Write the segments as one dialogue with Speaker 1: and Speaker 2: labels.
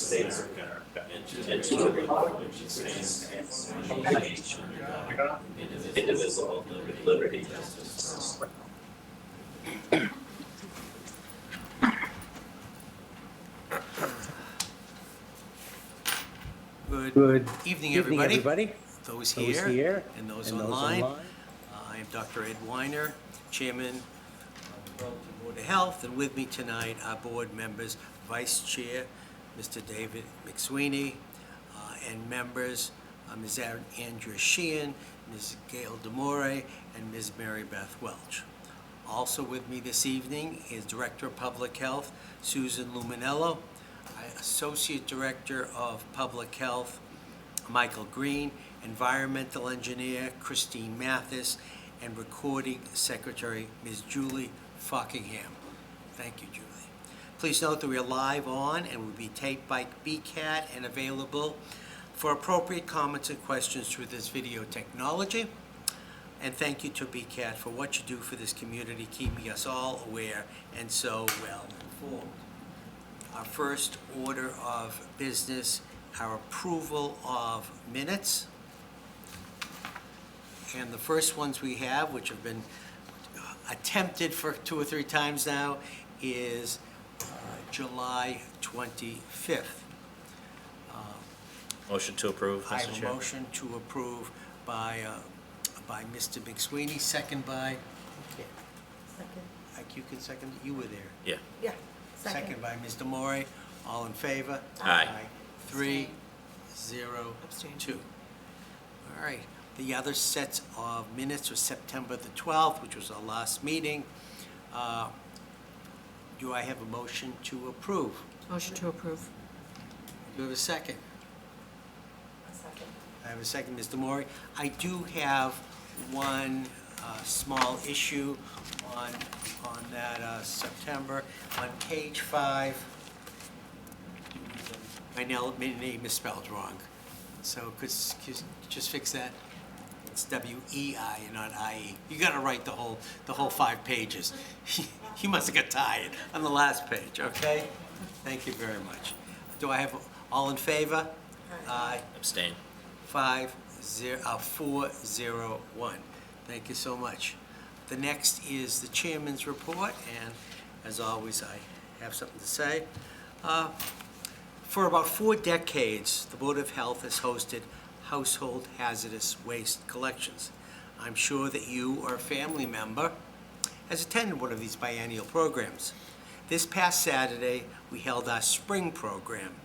Speaker 1: States of America and to the republic which stands one nation, indivisible, with liberty and justice.
Speaker 2: Good evening, everybody. Those
Speaker 3: Those
Speaker 2: here
Speaker 3: here
Speaker 2: and those
Speaker 3: and those
Speaker 2: online.
Speaker 3: online.
Speaker 2: I am Dr. Ed Weiner, Chairman of the Burlington Board of Health, and with me tonight are board members, Vice Chair, Mr. David McSweeney, and members, Ms. Andrea Sheehan, Ms. Gail Demore, and Ms. Mary Beth Welch. Also with me this evening is Director of Public Health, Susan Luminello, Associate Director of Public Health, Michael Green, Environmental Engineer, Christine Mathis, and Recording Secretary, Ms. Julie Fockingham. Thank you, Julie. Please note that we are live on and will be taped by BCAT and available for appropriate comments and questions through this video technology. And thank you to BCAT for what you do for this community, keeping us all aware and so well informed. Our first order of business, our approval of minutes. And the first ones we have, which have been attempted for 2 or 3 times now, is July 25th.
Speaker 1: Motion to approve,
Speaker 2: I
Speaker 1: Mr.
Speaker 2: have a
Speaker 1: Chair.
Speaker 2: motion to approve by Mr. McSweeney, second by,
Speaker 4: Second.
Speaker 2: you can second, you were there.
Speaker 1: Yeah.
Speaker 4: Yeah.
Speaker 2: Second by Ms. Demore. All in favor?
Speaker 1: Aye.
Speaker 2: 3, 0,
Speaker 4: Abstain.
Speaker 2: 2. All right. The other sets of minutes was September the 12th, which was our last meeting. Do I have a motion to approve?
Speaker 4: Motion to approve.
Speaker 2: Do you have a second?
Speaker 4: A second.
Speaker 2: I have a second, Ms. Demore. I do have one small issue on that September. On page 5, my name is spelled wrong. So could you just fix that? It's W-E-I and not I-E. You got to write the whole 5 pages. You must have got tired on the last page, okay? Thank you very much. Do I have all in favor? Aye.
Speaker 1: Abstain.
Speaker 2: 401. Thank you so much. The next is the chairman's report, and as always, I have something to say. For about 4 decades, the Board of Health has hosted household hazardous waste collections. I'm sure that you or a family member has attended one of these biennial programs. This past Saturday, we held our spring program.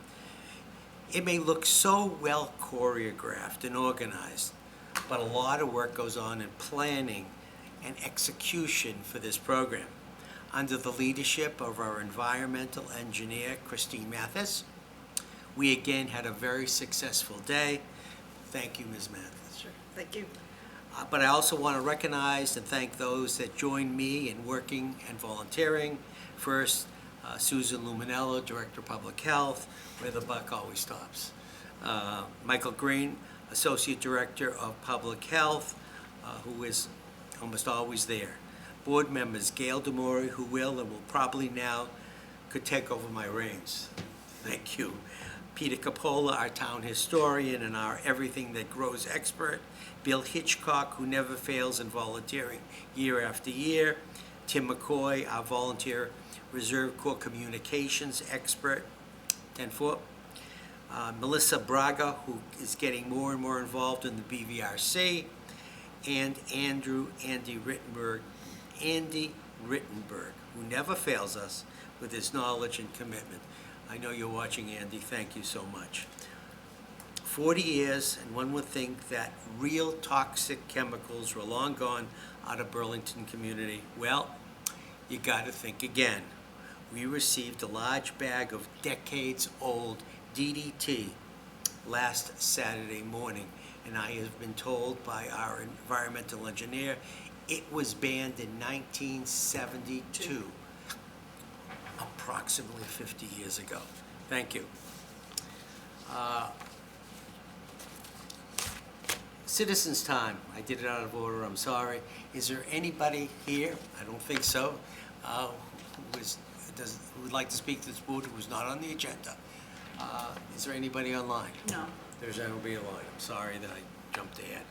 Speaker 2: It may look so well choreographed and organized, but a lot of work goes on in planning and execution for this program. Under the leadership of our environmental engineer, Christine Mathis, we again had a very successful day. Thank you, Ms. Mathis.
Speaker 4: Sure. Thank you.
Speaker 2: But I also want to recognize and thank those that joined me in working and volunteering. First, Susan Luminello, Director of Public Health, where the buck always stops. Michael Green, Associate Director of Public Health, who is almost always there. Board members Gail Demore, who will and will probably now could take over my reins. Thank you. Peter Capola, our town historian and our everything that grows expert. Bill Hitchcock, who never fails in volunteering year after year. Tim McCoy, our volunteer Reserve Corps communications expert, 10-4. Melissa Braga, who is getting more and more involved in the BVRC. And Andy Rittenberg, who never fails us with his knowledge and commitment. I know you're watching, Andy. Thank you so much. 40 years, and one would think that real toxic chemicals were long gone out of Burlington community. Well, you got to think again. We received a large bag of decades-old DDT last Saturday morning, and I have been told by our environmental engineer it was banned in 1972. Approximately 50 years ago. Thank you. Citizens' time. I did it out of order, I'm sorry. Is there anybody here, I don't think so, who would like to speak to this board who was not on the agenda? Is there anybody online?
Speaker 4: No.
Speaker 2: There's nobody online. I'm sorry that I jumped ahead.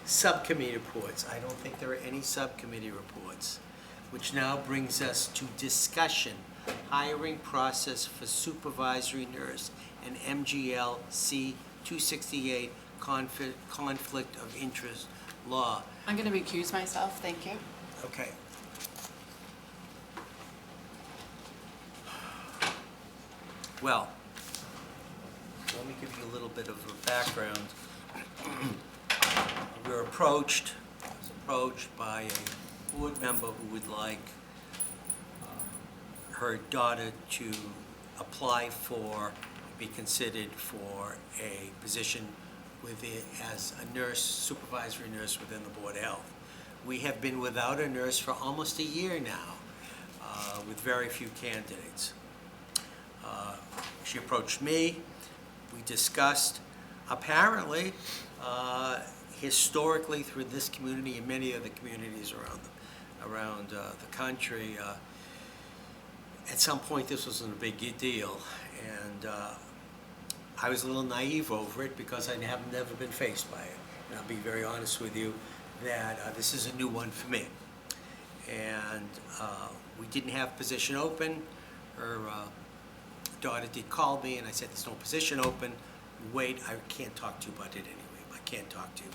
Speaker 2: Subcommittee reports. I don't think there are any subcommittee reports, which now brings us to discussion. Hiring process for supervisory nurse and MGL C-268 conflict of interest law.
Speaker 3: I'm going to recuse myself, thank you.
Speaker 2: Okay. Well, let me give you a little bit of a background. We were approached, I was approached by a board member who would like her daughter to apply for, be considered for a position as a nurse, supervisory nurse within the Board of Health. We have been without a nurse for almost a year now, with very few candidates. She approached me, we discussed. Apparently, historically through this community and many other communities around the country, at some point this wasn't a big deal, and I was a little naive over it because I have never been faced by it. And I'll be very honest with you that this is a new one for me. And we didn't have position open. Her daughter did call me, and I said, there's no position open. Wait, I can't talk to you about it anyway. I can't talk to you.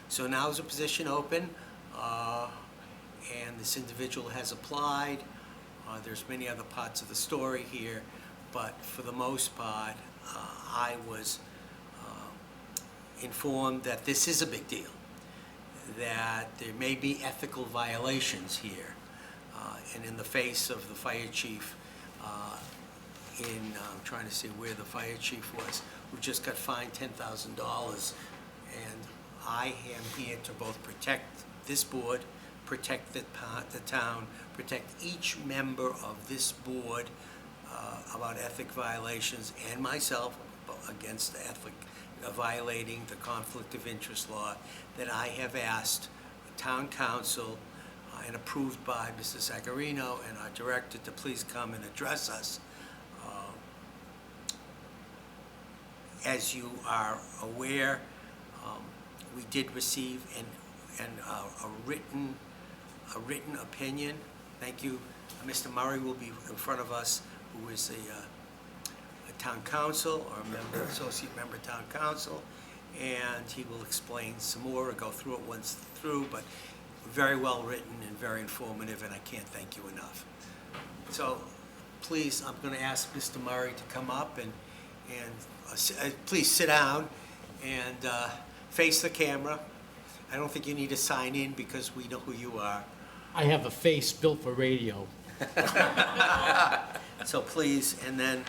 Speaker 2: So now is a position open, and this individual has applied. There's many other parts of the story here, but for the most part, I was informed that this is a big deal, that there may be ethical violations here, and in the face of the fire chief, I'm trying to see where the fire chief was, who just got fined $10,000, and I am here to both protect this board, protect the town, protect each member of this board about ethic violations, and myself against the violating the conflict of interest law that I have asked town council and approved by Mr. Sagarino and our director to please come and address us. As you are aware, we did receive a written opinion. Thank you. Mr. Murray will be in front of us, who is a town council or a member, associate member town council, and he will explain some more or go through it once through, but very well written and very informative, and I can't thank you enough. So please, I'm going to ask Mr. Murray to come up and please sit down and face the camera. I don't think you need to sign in because we know who you are.
Speaker 5: I have a face built for radio.
Speaker 2: So please, and then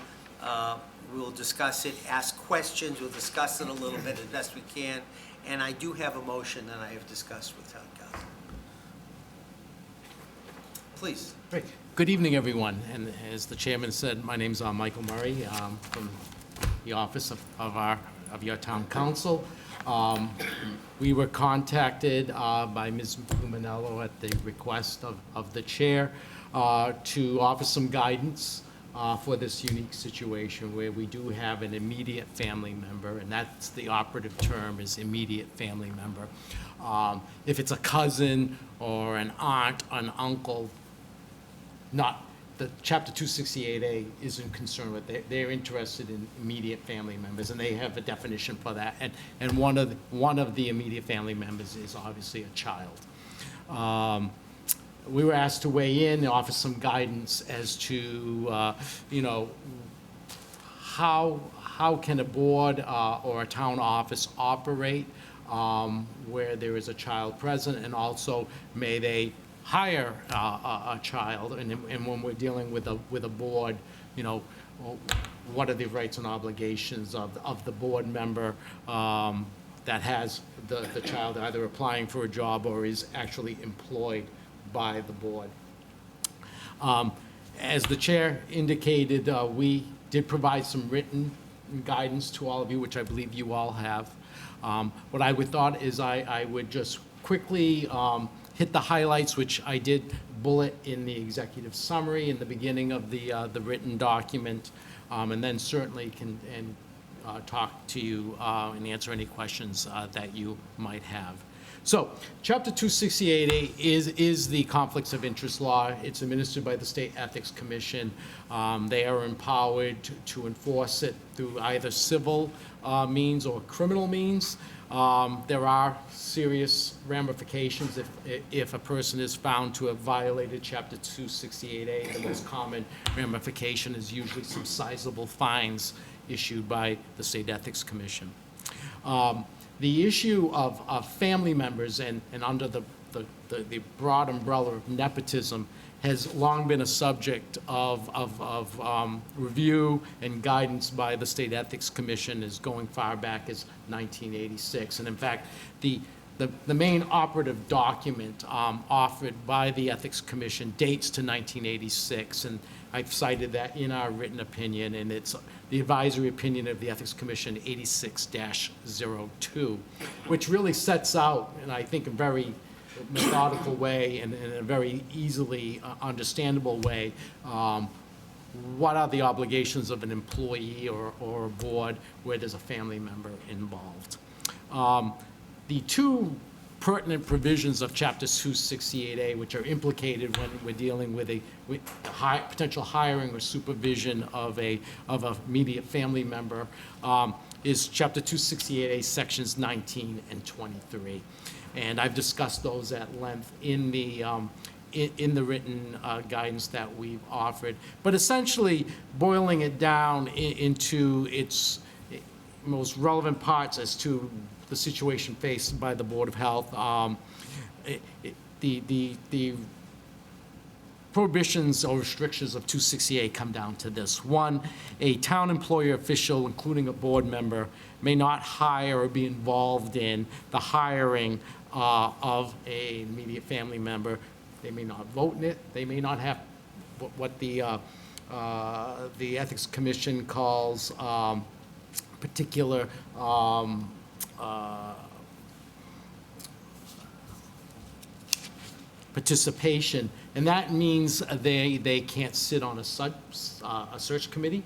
Speaker 2: we'll discuss it, ask questions, we'll discuss it a little bit as best we can, and I do have a motion that I have discussed with town council. Please.
Speaker 5: Great. Good evening, everyone. And as the chairman said, my name's Michael Murray from the office of your town council. We were contacted by Ms. Umanello at the request of the chair to offer some guidance for this unique situation where we do have an immediate family member, and that's the operative term, is immediate family member. If it's a cousin or an aunt, an uncle, not the Chapter 268A isn't concerned with. They're interested in immediate family members, and they have a definition for that. And one of the immediate family members is obviously a child. We were asked to weigh in and offer some guidance as to, how can a board or a town office operate where there is a child present, and also may they hire a child, and when we're dealing with a board, what are the rights and obligations of the board member that has the child either applying for a job or is actually employed by the board. As the chair indicated, we did provide some written guidance to all of you, which I believe you all have. What I would thought is I would just quickly hit the highlights, which I did bullet in the executive summary in the beginning of the written document, and then certainly can talk to you and answer any questions that you might have. So, Chapter 268A is the conflicts of interest law. It's administered by the State Ethics Commission. They are empowered to enforce it through either civil means or criminal means. There are serious ramifications if a person is found to have violated Chapter 268A. The most common ramification is usually some sizable fines issued by the State Ethics Commission. The issue of family members and under the broad umbrella of nepotism has long been a subject of review and guidance by the State Ethics Commission, as going far back as 1986. And in fact, the main operative document offered by the Ethics Commission dates to 1986, and I've cited that in our written opinion, and it's the advisory opinion of the Ethics Commission 86-02, which really sets out, and I think a very methodical way and in a very easily understandable way, what are the obligations of an employee or a board where there's a family member involved. The two pertinent provisions of Chapter 268A, which are implicated when we're dealing with potential hiring or supervision of a immediate family member, is Chapter 268A, Sections 19 and 23. And I've discussed those at length in the written guidance that we've offered. But essentially, boiling it down into its most relevant parts as to the situation faced by the Board of Health, the prohibitions or restrictions of 268 come down to this. One, a town employer official, including a board member, may not hire or be involved in the hiring of an immediate family member. They may not vote in it. They may not have what the Ethics Commission calls particular participation, and that means they can't sit on a search committee.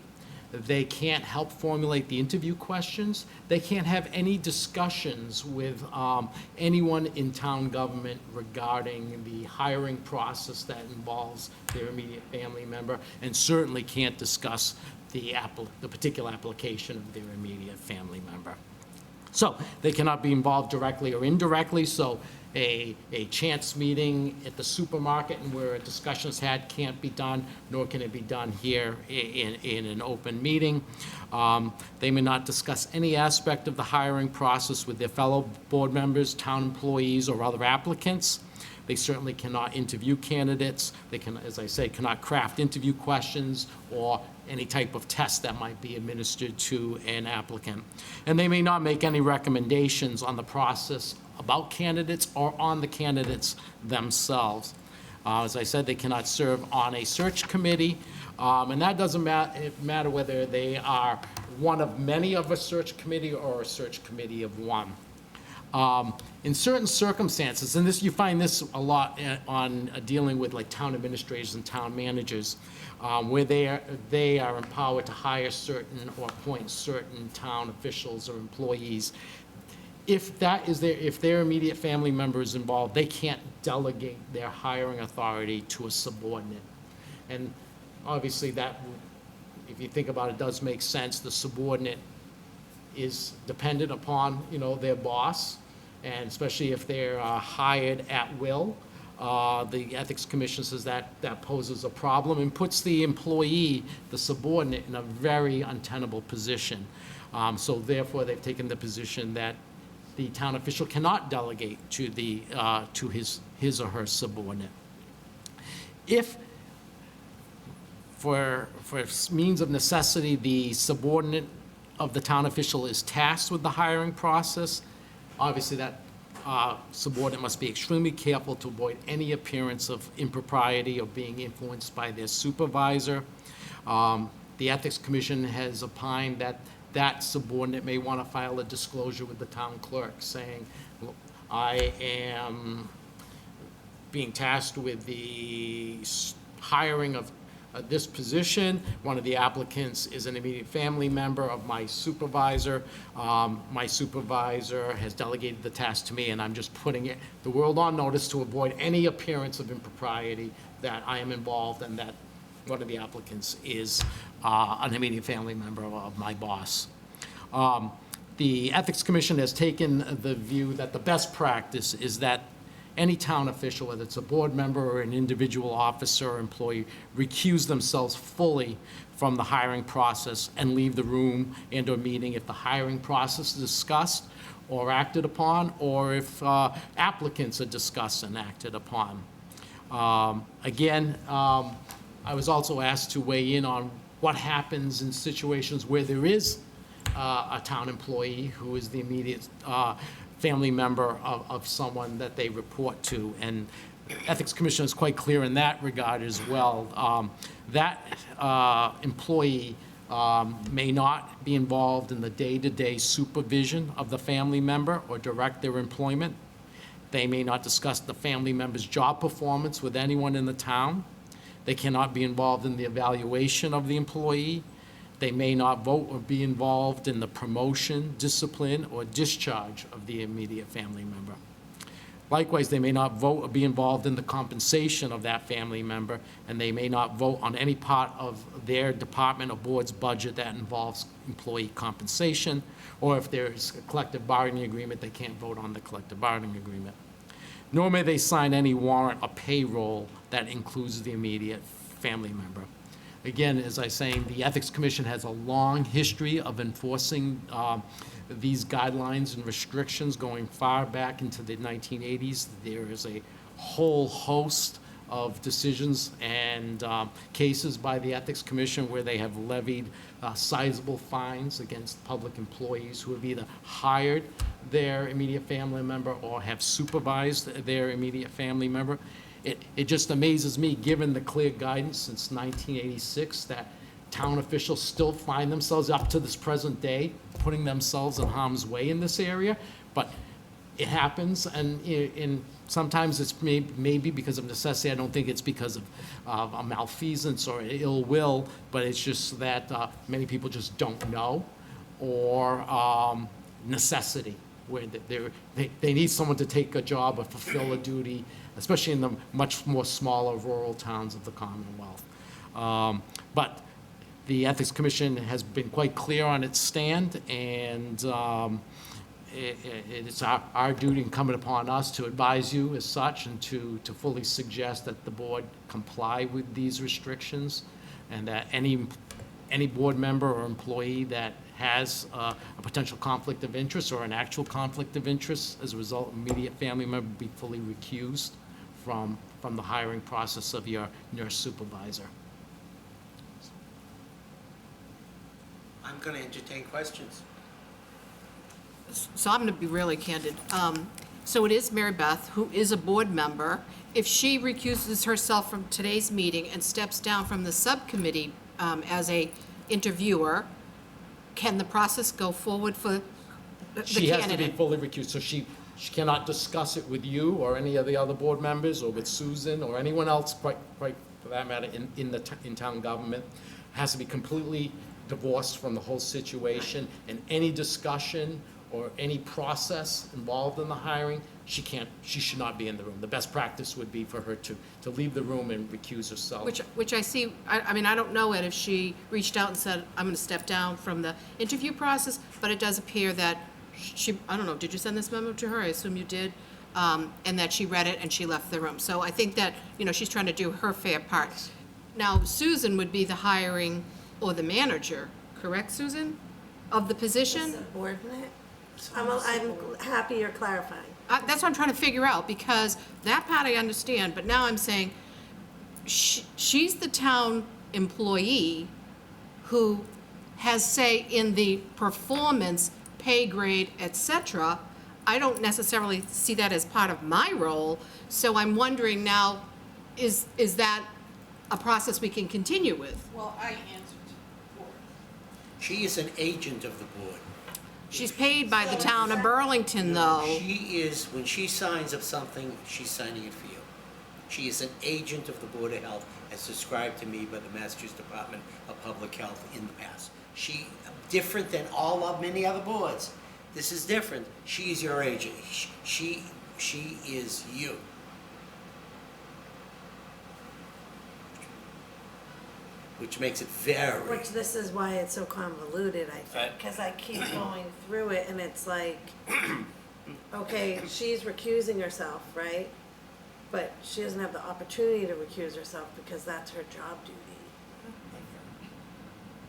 Speaker 5: They can't help formulate the interview questions. They can't have any discussions with anyone in town government regarding the hiring process that involves their immediate family member, and certainly can't discuss the particular application of their immediate family member. So they cannot be involved directly or indirectly, so a chance meeting at the supermarket and where a discussion is had can't be done, nor can it be done here in an open meeting. They may not discuss any aspect of the hiring process with their fellow board members, town employees, or other applicants. They certainly cannot interview candidates. They can, as I say, cannot craft interview questions or any type of test that might be administered to an applicant. And they may not make any recommendations on the process about candidates or on the candidates themselves. As I said, they cannot serve on a search committee, and that doesn't matter whether they are one of many of a search committee or a search committee of one. In certain circumstances, and this you find this a lot on dealing with like town administrators and town managers, where they are empowered to hire certain or appoint certain town officials or employees. If their immediate family member is involved, they can't delegate their hiring authority to a subordinate. And obviously that, if you think about it, does make sense. The subordinate is dependent upon, their boss, and especially if they're hired at will. The Ethics Commission says that poses a problem and puts the employee, the subordinate, in a very untenable position. So therefore, they've taken the position that the town official cannot delegate to his or her subordinate. If, for means of necessity, the subordinate of the town official is tasked with the hiring process, obviously that subordinate must be extremely careful to avoid any appearance of impropriety or being influenced by their supervisor. The Ethics Commission has opined that subordinate may want to file a disclosure with the town clerk saying, I am being tasked with the hiring of this position. One of the applicants is an immediate family member of my supervisor. My supervisor has delegated the task to me, and I'm just putting the world on notice to avoid any appearance of impropriety that I am involved and that one of the applicants is an immediate family member of my boss. The Ethics Commission has taken the view that the best practice is that any town official, whether it's a board member or an individual officer or employee, recuse themselves fully from the hiring process and leave the room and/or meeting if the hiring process is discussed or acted upon, or if applicants are discussed and acted upon. Again, I was also asked to weigh in on what happens in situations where there is a town employee who is the immediate family member of someone that they report to. And Ethics Commission is quite clear in that regard as well. That employee may not be involved in the day-to-day supervision of the family member or direct their employment. They may not discuss the family member's job performance with anyone in the town. They cannot be involved in the evaluation of the employee. They may not vote or be involved in the promotion, discipline, or discharge of the immediate family member. Likewise, they may not vote or be involved in the compensation of that family member, and they may not vote on any part of their department or board's budget that involves employee compensation, or if there's a collective bargaining agreement, they can't vote on the collective bargaining agreement. Nor may they sign any warrant or payroll that includes the immediate family member. Again, as I was saying, the Ethics Commission has a long history of enforcing these guidelines and restrictions going far back into the 1980s. There is a whole host of decisions and cases by the Ethics Commission where they have levied sizable fines against public employees who have either hired their immediate family member or have supervised their immediate family member. It just amazes me, given the clear guidance since 1986, that town officials still find themselves up to this present day putting themselves in harm's way in this area. But it happens, and sometimes it's maybe because of necessity. I don't think it's because of a malfeasance or ill will, but it's just that many people just don't know, or necessity, where they need someone to take a job or fulfill a duty, especially in the much more smaller rural towns of the Commonwealth. But the Ethics Commission has been quite clear on its stand, and it's our duty incumbent upon us to advise you as such and to fully suggest that the board comply with these restrictions, and that any board member or employee that has a potential conflict of interest or an actual conflict of interest as a result of immediate family member be fully recused from the hiring process of your nurse supervisor.
Speaker 2: I'm going to entertain questions.
Speaker 4: So I'm going to be really candid. So it is Mary Beth, who is a board member. If she recuses herself from today's meeting and steps down from the subcommittee as a interviewer, can the process go forward for the
Speaker 5: She has to be
Speaker 4: candidate?
Speaker 5: fully recused, so she cannot discuss it with you or any of the other board members or with Susan or anyone else, quite for that matter, in town government. Has to be completely divorced from the whole situation, and any discussion or any process involved in the hiring, she should not be in the room. The best practice would be for her to leave the room and recuse herself.
Speaker 4: Which I see, I mean, I don't know it if she reached out and said, I'm going to step down from the interview process, but it does appear that she, I don't know, did you send this memo to her? I assume you did. And that she read it and she left the room. So I think that, she's trying to do her fair part. Now, Susan would be the hiring or the manager, correct, Susan, of the position?
Speaker 6: Subordinate? I'm happy you're clarifying.
Speaker 4: That's what I'm trying to figure out, because that part I understand, but now I'm saying, she's the town employee who has say in the performance, pay grade, et cetera. I don't necessarily see that as part of my role, so I'm wondering now, is that a process we can continue with?
Speaker 3: Well, I answered for it.
Speaker 2: She is an agent of the board.
Speaker 4: She's paid by the town of Burlington, though.
Speaker 2: She is, when she signs up something, she's signing it for you. She is an agent of the Board of Health as described to me by the Massachusetts Department of Public Health in the past. She, different than all of many other boards. This is different. She is your agent. She is you. Which makes it very.
Speaker 6: Which this is why it's so convoluted, I think, because I keep going through it and it's like, okay, she's recusing herself, right? But she doesn't have the opportunity to recuse herself because that's her job duty.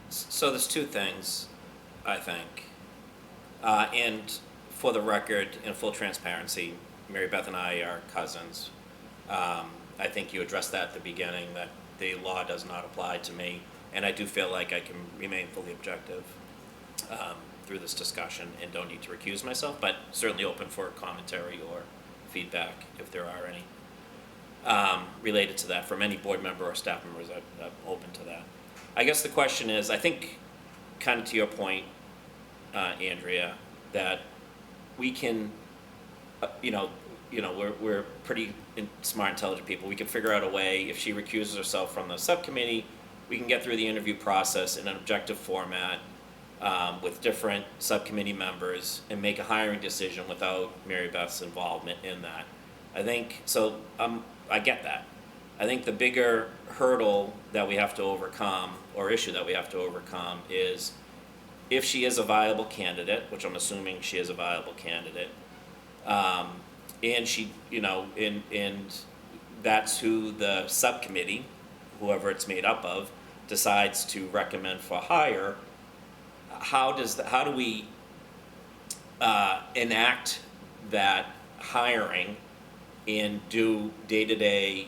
Speaker 1: So there's two things, I think. And for the record, in full transparency, Mary Beth and I are cousins. I think you addressed that at the beginning, that the law does not apply to me, and I do feel like I can remain fully objective through this discussion and don't need to recuse myself, but certainly open for commentary or feedback if there are any related to that from any board member or staff members. I'm open to that. I guess the question is, I think, kind of to your point, Andrea, that we can, we're pretty smart, intelligent people. We can figure out a way, if she recuses herself from the subcommittee, we can get through the interview process in an objective format with different subcommittee members and make a hiring decision without Mary Beth's involvement in that. I think, so I get that. I think the bigger hurdle that we have to overcome, or issue that we have to overcome, is if she is a viable candidate, which I'm assuming she is a viable candidate, and she, and that's who the subcommittee, whoever it's made up of, decides to recommend for hire, how do we enact that hiring and do day-to-day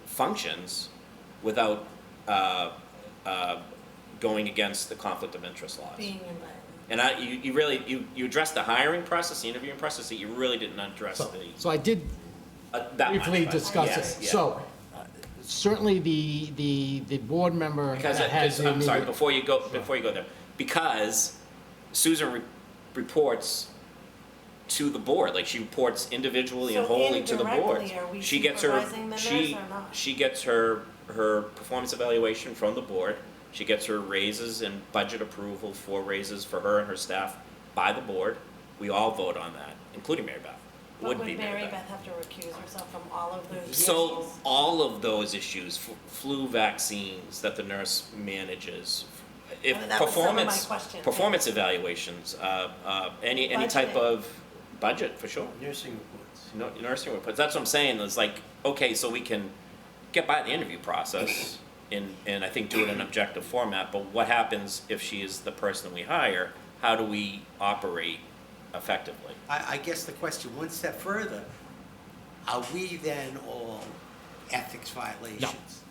Speaker 1: functions without going against the conflict of interest laws?
Speaker 6: Being in that.
Speaker 1: And you addressed the hiring process, the interviewing process, that you really didn't address
Speaker 5: So I did
Speaker 1: that
Speaker 5: briefly
Speaker 1: much, but
Speaker 5: discuss
Speaker 1: yes,
Speaker 5: it.
Speaker 1: yeah.
Speaker 5: So certainly the board member
Speaker 1: Because
Speaker 5: that has the
Speaker 1: I'm sorry,
Speaker 5: immediate-
Speaker 1: before you go there, because Susan reports to the board, like she reports individually and
Speaker 6: So
Speaker 1: wholly to the board.
Speaker 6: indirectly, are we
Speaker 1: She gets her
Speaker 6: supervising the nurse
Speaker 1: she
Speaker 6: or not?
Speaker 1: she gets her performance evaluation from the board. She gets her raises and budget approval for raises for her and her staff by the board. We all vote on that, including Mary Beth.
Speaker 6: But
Speaker 1: Would be
Speaker 6: would
Speaker 1: Mary
Speaker 6: Mary
Speaker 1: Beth.
Speaker 6: Beth have to recuse herself from all of those
Speaker 1: So
Speaker 6: issues?
Speaker 1: all of those issues, flu vaccines that the nurse manages, if
Speaker 6: I mean, that was some of my
Speaker 1: performance
Speaker 6: questions.
Speaker 1: performance evaluations, any type
Speaker 6: Budgeting.
Speaker 1: of budget for sure.
Speaker 2: Nursing reports.
Speaker 1: No, nursing reports. That's what I'm saying. It's like, okay, so we can get by the interview process and I think do it in an objective format. But what happens if she is the person we hire? How do we operate effectively?
Speaker 2: I guess the question, one step further, are we then all ethics violations?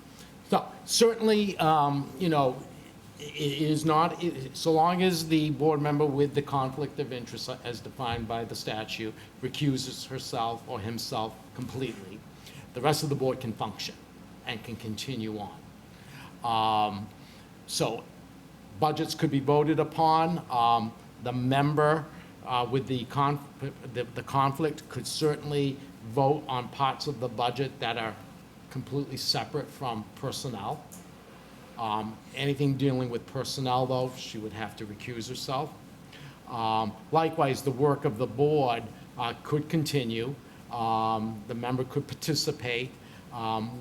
Speaker 5: So certainly, it is not, so long as the board member with the conflict of interest as defined by the statute recuses herself or himself completely, the rest of the board can function and can continue on. So budgets could be voted upon. The member with the conflict could certainly vote on parts of the budget that are completely separate from personnel. Anything dealing with personnel, though, she would have to recuse herself. Likewise, the work of the board could continue. The member could participate.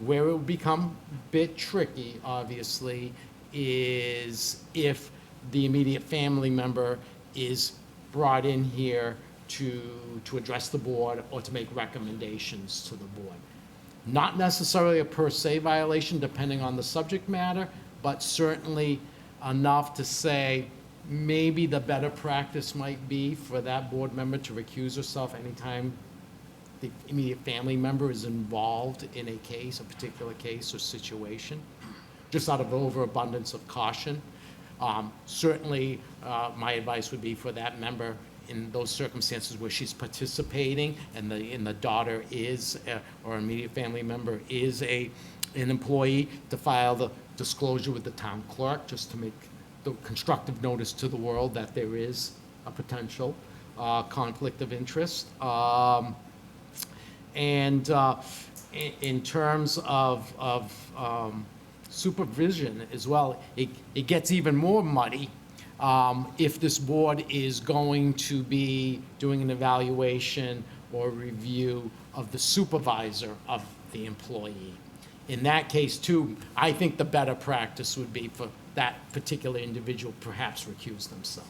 Speaker 5: Where it would become a bit tricky, obviously, is if the immediate family member is brought in here to address the board or to make recommendations to the board. Not necessarily a per se violation, depending on the subject matter, but certainly enough to say maybe the better practice might be for that board member to recuse herself anytime the immediate family member is involved in a case, a particular case or situation, just out of overabundance of caution. Certainly, my advice would be for that member in those circumstances where she's participating and the daughter is, or immediate family member is an employee, to file the disclosure with the town clerk, just to make the constructive notice to the world that there is a potential conflict of interest. And in terms of supervision as well, it gets even more muddy if this board is going to be doing an evaluation or review of the supervisor of the employee. In that case, too, I think the better practice would be for that particular individual perhaps recuse themselves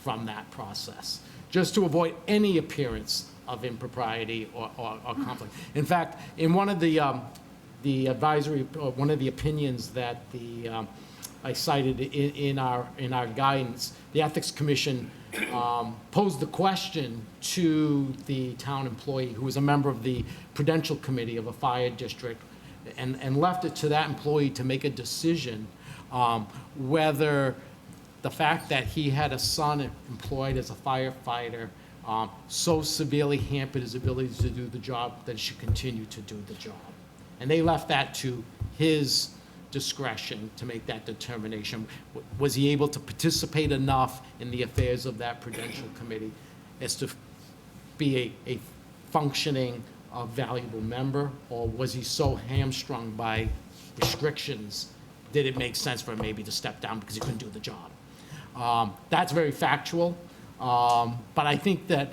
Speaker 5: from that process, just to avoid any appearance of impropriety or conflict. In fact, in one of the advisory, or one of the opinions that I cited in our guidance, the Ethics Commission posed the question to the town employee who was a member of the Prudential Committee of a fire district, and left it to that employee to make a decision whether the fact that he had a son employed as a firefighter so severely hampered his ability to do the job that he should continue to do the job. And they left that to his discretion to make that determination. Was he able to participate enough in the affairs of that Prudential Committee as to be a functioning, valuable member, or was he so hamstrung by restrictions, did it make sense for him maybe to step down because he couldn't do the job? That's very factual, but I think that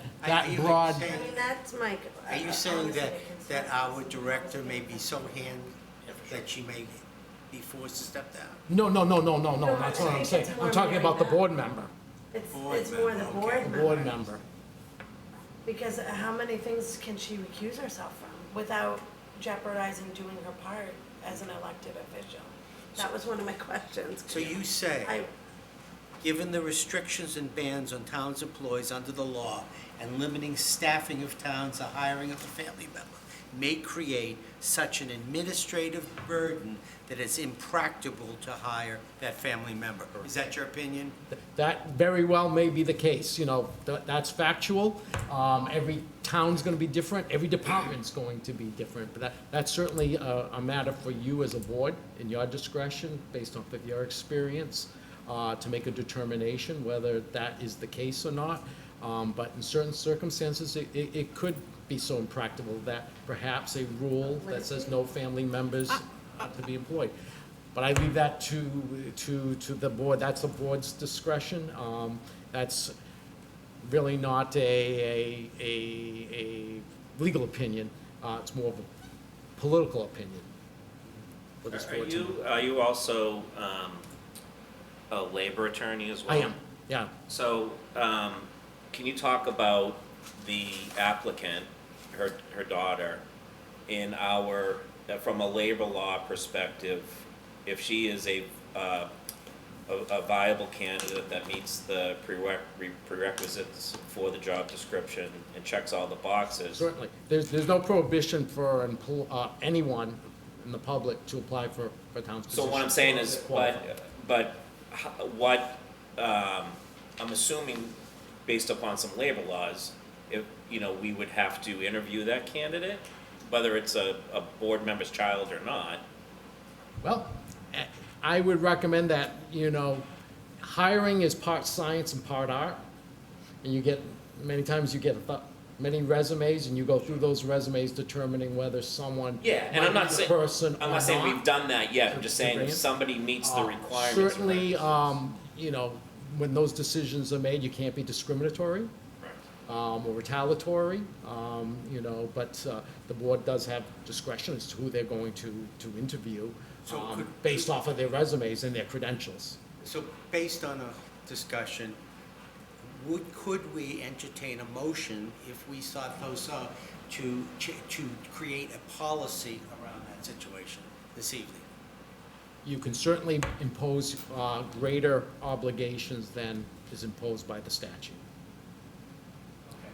Speaker 5: broad...
Speaker 6: I mean, that's my.
Speaker 2: Are you saying that our director may be so that she may be forced to step down?
Speaker 5: No, that's what I'm saying. I'm talking about the board member.
Speaker 6: It's more the board member.
Speaker 5: Board member.
Speaker 6: Because how many things can she recuse herself from without jeopardizing doing her part as an elected official? That was one of my questions.
Speaker 2: So you say, given the restrictions and bans on towns' employees under the law and limiting staffing of towns, the hiring of a family member may create such an administrative burden that it's impracticable to hire that family member. Is that your opinion?
Speaker 5: That very well may be the case, that's factual. Every town's gonna be different, every department's going to be different, but that's certainly a matter for you as a board, in your discretion, based off of your experience, to make a determination whether that is the case or not. But in certain circumstances, it could be so impractical that perhaps a rule that says no family members are to be employed. But I leave that to the board. That's the board's discretion. That's really not a legal opinion. It's more of a political opinion for this board to make.
Speaker 1: Are you also a labor attorney as well?
Speaker 5: I am, yeah.
Speaker 1: So, can you talk about the applicant, her daughter, in our, from a labor law perspective, if she is a viable candidate that meets the prerequisites for the job description and checks all the boxes?
Speaker 5: Certainly. There's no prohibition for anyone in the public to apply for town's position.
Speaker 1: So what I'm saying is, but what, I'm assuming, based upon some labor laws, if, we would have to interview that candidate, whether it's a board member's child or not.
Speaker 5: Well, I would recommend that, hiring is part science and part art. And many times you get many resumes, and you go through those resumes determining whether someone
Speaker 1: And I'm not saying,
Speaker 5: person
Speaker 1: I'm not saying we've done that yet, I'm just saying if somebody meets the requirements.
Speaker 5: Certainly, when those decisions are made, you can't be discriminatory or retaliatory, but the board does have discretion as to who they're going to interview based off of their resumes and their credentials.
Speaker 2: So based on a discussion, could we entertain a motion if we sought those to create a policy around that situation this evening?
Speaker 5: You can certainly impose greater obligations than is imposed by the statute.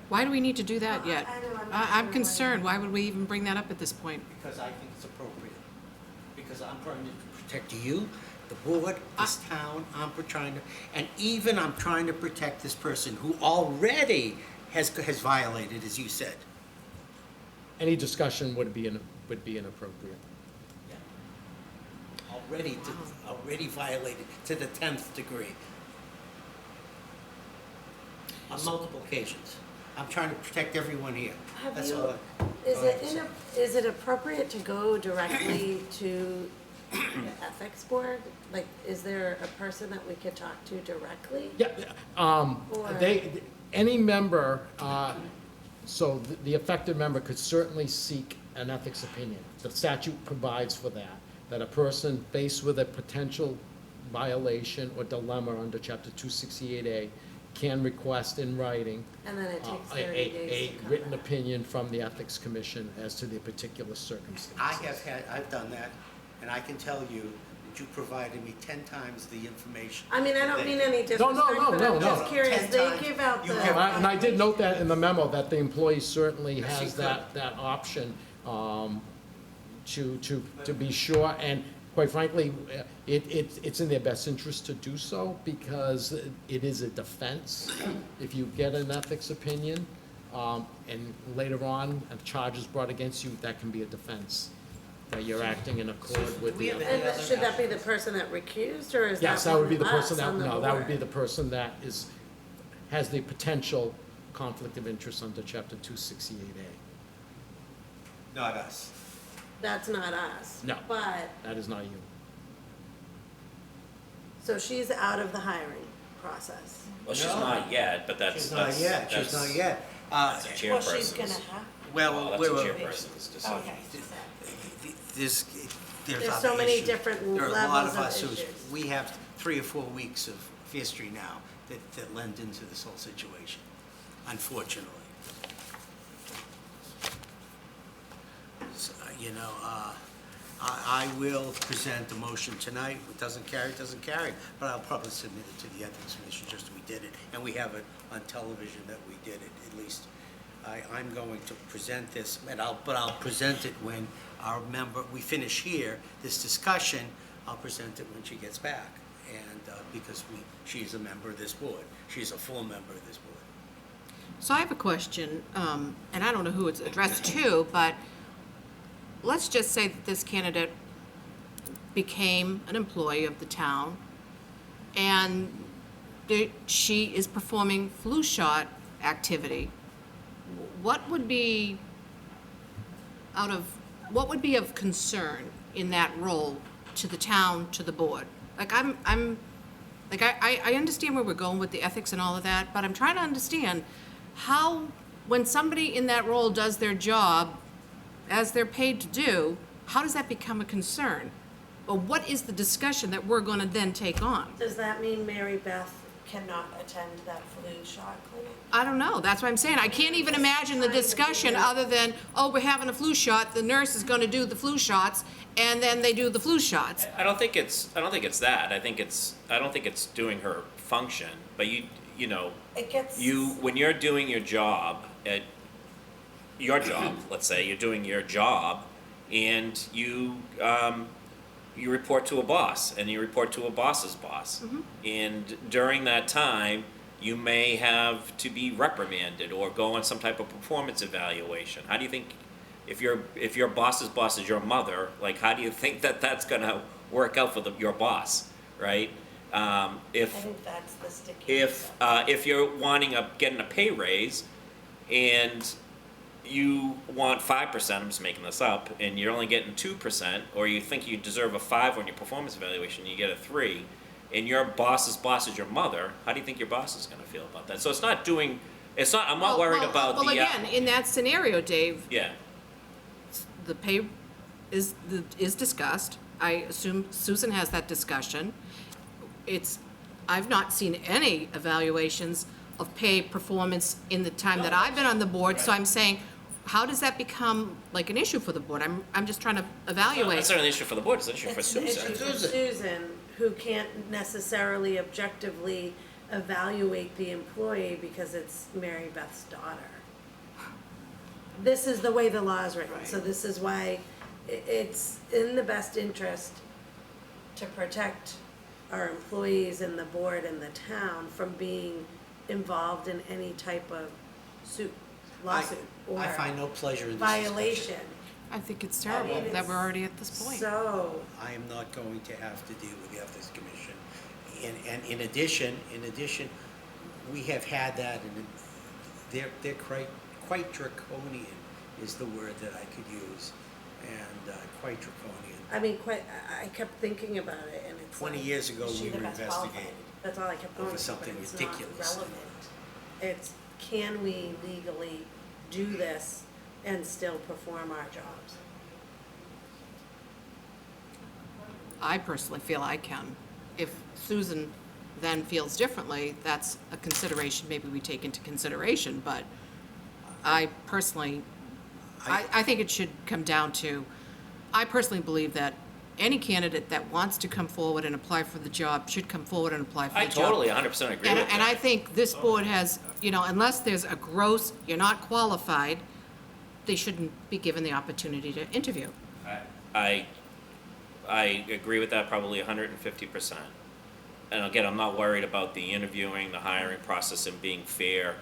Speaker 4: Why do we need to do that yet?
Speaker 6: I know,
Speaker 4: I'm concerned. Why would we even bring that up at this point?
Speaker 2: Because I think it's appropriate. Because I'm trying to protect you, the board, this town, I'm trying to protect this person who already has violated, as you said.
Speaker 5: Any discussion would be inappropriate.
Speaker 2: Already violated to the 10th degree. On multiple occasions. I'm trying to protect everyone here.
Speaker 6: Have
Speaker 2: That's
Speaker 6: you-
Speaker 2: all.
Speaker 6: Is it appropriate to go directly to the ethics board? Like, is there a person that we could talk to directly?
Speaker 5: Yeah,
Speaker 6: Or-
Speaker 5: any member, so the affected member could certainly seek an ethics opinion. The statute provides for that a person faced with a potential violation or dilemma under chapter 268A can request in writing
Speaker 6: And then it takes 30
Speaker 5: a
Speaker 6: days to come
Speaker 5: written
Speaker 6: back.
Speaker 5: opinion from the Ethics Commission as to the particular circumstances.
Speaker 2: I've done that, and I can tell you that you provided me 10 times the information.
Speaker 6: I mean, I don't mean any
Speaker 5: No,
Speaker 6: disrespect,
Speaker 5: no, no,
Speaker 6: but
Speaker 5: no,
Speaker 6: I'm
Speaker 5: no.
Speaker 6: just curious,
Speaker 2: 10
Speaker 6: they
Speaker 2: times.
Speaker 6: give out
Speaker 2: You
Speaker 6: the.
Speaker 2: have-
Speaker 5: And I did note that in the memo, that the employee certainly
Speaker 2: Yes, he
Speaker 5: has
Speaker 2: could.
Speaker 5: that option to be sure. And quite frankly, it's in their best interest to do so because it is a defense. If you get an ethics opinion and later on a charge is brought against you, that can be a defense, that you're acting in accord with
Speaker 2: we
Speaker 5: the.
Speaker 2: have
Speaker 6: And should that be the person that recused, or is that
Speaker 5: Yes, that would be the
Speaker 6: us
Speaker 5: person that,
Speaker 6: on the
Speaker 5: no, that would be
Speaker 6: board?
Speaker 5: the person that has the potential conflict of interest under chapter 268A.
Speaker 2: Not us.
Speaker 6: That's not us.
Speaker 5: No.
Speaker 6: But,
Speaker 5: That is not you.
Speaker 6: so she's out of the hiring process.
Speaker 1: Well, she's
Speaker 2: No.
Speaker 1: not yet, but that's.
Speaker 2: She's not yet, she's
Speaker 1: that's-
Speaker 2: not yet.
Speaker 1: That's a
Speaker 6: Well, she's
Speaker 1: chairperson's.
Speaker 6: gonna have,
Speaker 1: Well,
Speaker 2: Well,
Speaker 1: that's a
Speaker 2: we're,
Speaker 1: chairperson's decision.
Speaker 6: okay.
Speaker 2: there's
Speaker 6: There's
Speaker 2: other
Speaker 6: so many
Speaker 2: issues.
Speaker 6: different
Speaker 2: There are a lot
Speaker 6: levels
Speaker 2: of
Speaker 6: of
Speaker 2: us who's,
Speaker 6: issues.
Speaker 2: we have 3 or 4 weeks of history now that lend into this whole situation, unfortunately. So, I will present the motion tonight. If it doesn't carry, it doesn't carry, but I'll probably submit it to the Ethics Commission just as we did it, and we have it on television that we did it, at least. I'm going to present this, but I'll present it when our member, we finish here, this discussion, I'll present it when she gets back. And, because she's a member of this board, she's a full member of this board.
Speaker 4: So I have a question, and I don't know who it's addressed to, but let's just say that this candidate became an employee of the town, and she is performing flu shot activity. What would be of concern in that role to the town, to the board? Like, I understand where we're going with the ethics and all of that, but I'm trying to understand how, when somebody in that role does their job as they're paid to do, how does that become a concern? Or what is the discussion that we're gonna then take on?
Speaker 6: Does that mean Mary Beth cannot attend that flu shot clinic?
Speaker 4: I don't know, that's what I'm saying, I can't even imagine the discussion other than, oh, we're having a flu shot, the nurse is gonna do the flu shots, and then they do the flu shots.
Speaker 1: I don't think it's that. I don't think it's doing her function, but you know,
Speaker 6: It gets.
Speaker 1: when you're doing your job let's say you're doing your job, and you report to a boss, and you report to a boss's boss, and during that time, you may have to be reprimanded or go on some type of performance evaluation. How do you think, if your boss's boss is your mother, like, how do you think that that's gonna work out for your boss, right?
Speaker 6: I think that's the sticky.
Speaker 1: If you're getting a pay raise, and you want 5%, I'm just making this up, and you're only getting 2%, or you think you deserve a 5 on your performance evaluation, you get a 3, and your boss's boss is your mother, how do you think your boss is gonna feel about that? So I'm not worried about
Speaker 4: Well, again, in that scenario, Dave,
Speaker 1: yeah,
Speaker 4: the pay is discussed. I assume Susan has that discussion. I've not seen any evaluations of pay performance in the time that I've been on the board, so I'm saying, how does that become like an issue for the board? I'm just trying to evaluate.
Speaker 1: that's not an issue for the board, it's an issue for
Speaker 6: It's an
Speaker 1: Susan.
Speaker 6: issue for Susan, who can't necessarily objectively evaluate the employee because it's Mary Beth's daughter. This is the way the law is written, so this is why it's in the best interest to protect our employees and the board and the town from being involved in any type of lawsuit or
Speaker 2: I find no pleasure in this discussion.
Speaker 6: violation.
Speaker 4: I think it's
Speaker 6: I
Speaker 4: terrible
Speaker 6: mean,
Speaker 4: that we're already at this point.
Speaker 6: So,
Speaker 2: I am not going to have to deal with the Ethics Commission. And in addition, we have had that, and they're quite draconian is the word that I could use, and quite draconian.
Speaker 6: I mean, I kept thinking about it, and it's
Speaker 2: 20
Speaker 6: like,
Speaker 2: years ago,
Speaker 6: is she
Speaker 2: we
Speaker 6: the
Speaker 2: were
Speaker 6: best qualified?
Speaker 2: investigated
Speaker 6: That's all I kept going
Speaker 2: over
Speaker 6: to,
Speaker 2: something
Speaker 6: but it's
Speaker 2: ridiculous.
Speaker 6: not relevant. It's, can we legally do this and still perform our jobs?
Speaker 4: I personally feel I can. If Susan then feels differently, that's a consideration maybe we take into consideration, but I personally, I think it should come down to, I personally believe that any candidate that wants to come forward and apply for the job should come forward and apply for the
Speaker 1: I
Speaker 4: job.
Speaker 1: totally 100% agree with that.
Speaker 4: And I think this board has, unless there's a gross, you're not qualified, they shouldn't be given the opportunity to interview.
Speaker 1: I agree with that probably 150%. And again, I'm not worried about the interviewing, the hiring process and being fair.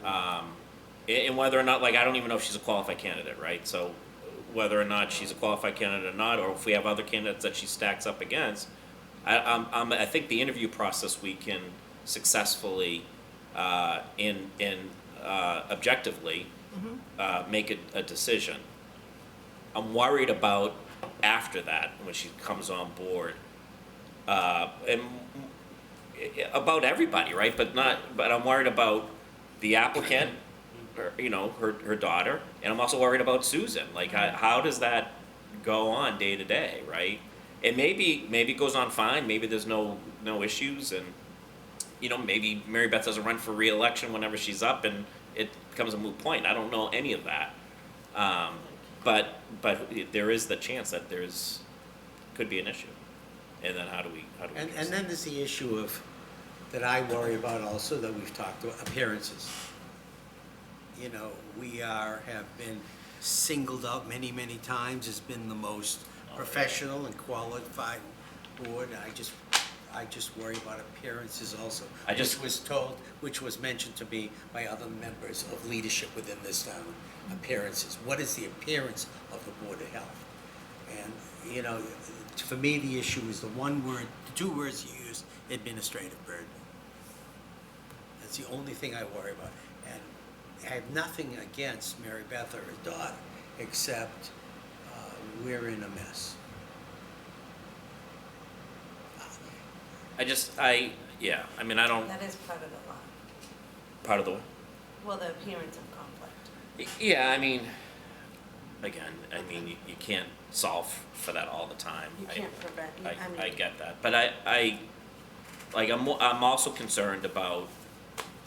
Speaker 1: And whether or not, like, I don't even know if she's a qualified candidate, right? So whether or not she's a qualified candidate or not, or if we have other candidates that she stacks up against, I think the interview process we can successfully objectively make a decision. I'm worried about after that when she comes on board, and about everybody, right? But I'm worried about the applicant, or, her daughter, and I'm also worried about Susan. Like, how does that go on day to day, right? And maybe it goes on fine. Maybe there's no issues, and maybe Mary Beth doesn't run for re-election whenever she's up, and it becomes a moot point. I don't know any of that, but there is the chance that could be an issue, and then how do we
Speaker 2: And
Speaker 1: address
Speaker 2: then there's the issue of, that I worry about also, that we've talked about, appearances. We have been singled out many, many times as been the most professional and qualified board. I just worry about appearances also. Which was mentioned to me by other members of leadership within this town. Appearances. What is the appearance of the Board of Health? And, for me, the issue is the two words you use, administrative burden. That's the only thing I worry about. And I have nothing against Mary Beth or her daughter, except we're in a mess.
Speaker 1: I don't,
Speaker 6: That is part of the law.
Speaker 1: part of the,
Speaker 6: Well, the appearance of conflict.
Speaker 1: yeah, again, you can't solve for that all the time.
Speaker 6: You can't prevent,
Speaker 1: I get that, but I'm also concerned about,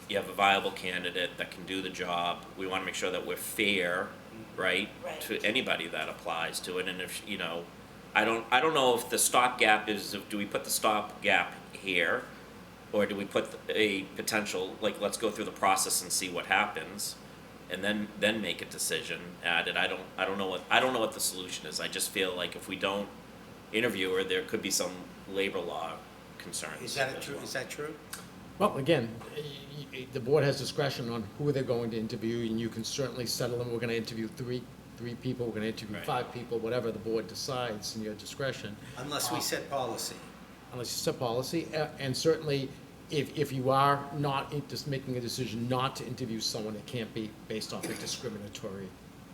Speaker 1: you have a viable candidate that can do the job. We wanna make sure that we're fair, right?
Speaker 6: Right.
Speaker 1: To anybody that applies to it, and if, I don't know if the stopgap is, do we put the stopgap here? Or do we put a potential, like, let's go through the process and see what happens, and then make a decision at it. I don't know what the solution is. I just feel like if we don't interview her, there could be some labor law concerns.
Speaker 2: Is that
Speaker 1: as
Speaker 2: true?
Speaker 1: well.
Speaker 2: Is that true?
Speaker 5: Well, again, the board has discretion on who they're going to interview, and you can certainly settle them. We're gonna interview three people, we're gonna interview
Speaker 1: Right.
Speaker 5: 5 people, whatever the board decides in your discretion.
Speaker 2: Unless we set policy.
Speaker 5: Unless you set policy, and certainly, if you are not just making a decision not to interview someone, it can't be based off a discriminatory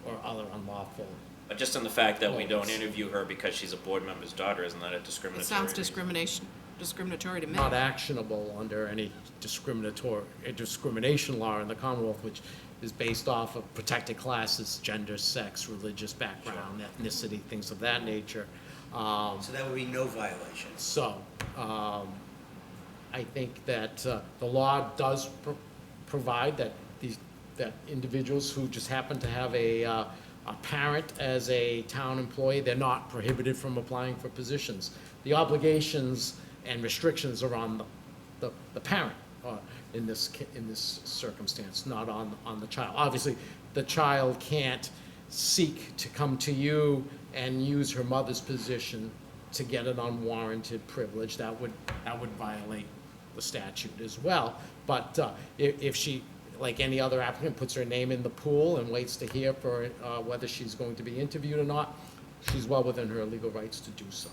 Speaker 5: or other unlawful.
Speaker 1: But just on the fact that we don't
Speaker 5: Laws.
Speaker 1: interview her because she's a board member's daughter, isn't that a
Speaker 4: It
Speaker 1: discriminatory?
Speaker 4: sounds
Speaker 1: reason?
Speaker 4: discriminatory to me.
Speaker 5: Not actionable under any discrimination law in the Commonwealth, which is based off of protected classes, gender, sex, religious background, ethnicity, things of that nature.
Speaker 2: So that would be no violations.
Speaker 5: So, I think that the law does provide that that individuals who just happen to have a parent as a town employee, they're not prohibited from applying for positions. The obligations and restrictions are on the parent in this circumstance, not on the child. Obviously, the child can't seek to come to you and use her mother's position to get an unwarranted privilege. That would violate the statute as well. But if she, like any other applicant, puts her name in the pool and waits to hear for whether she's going to be interviewed or not, she's well within her legal rights to do so.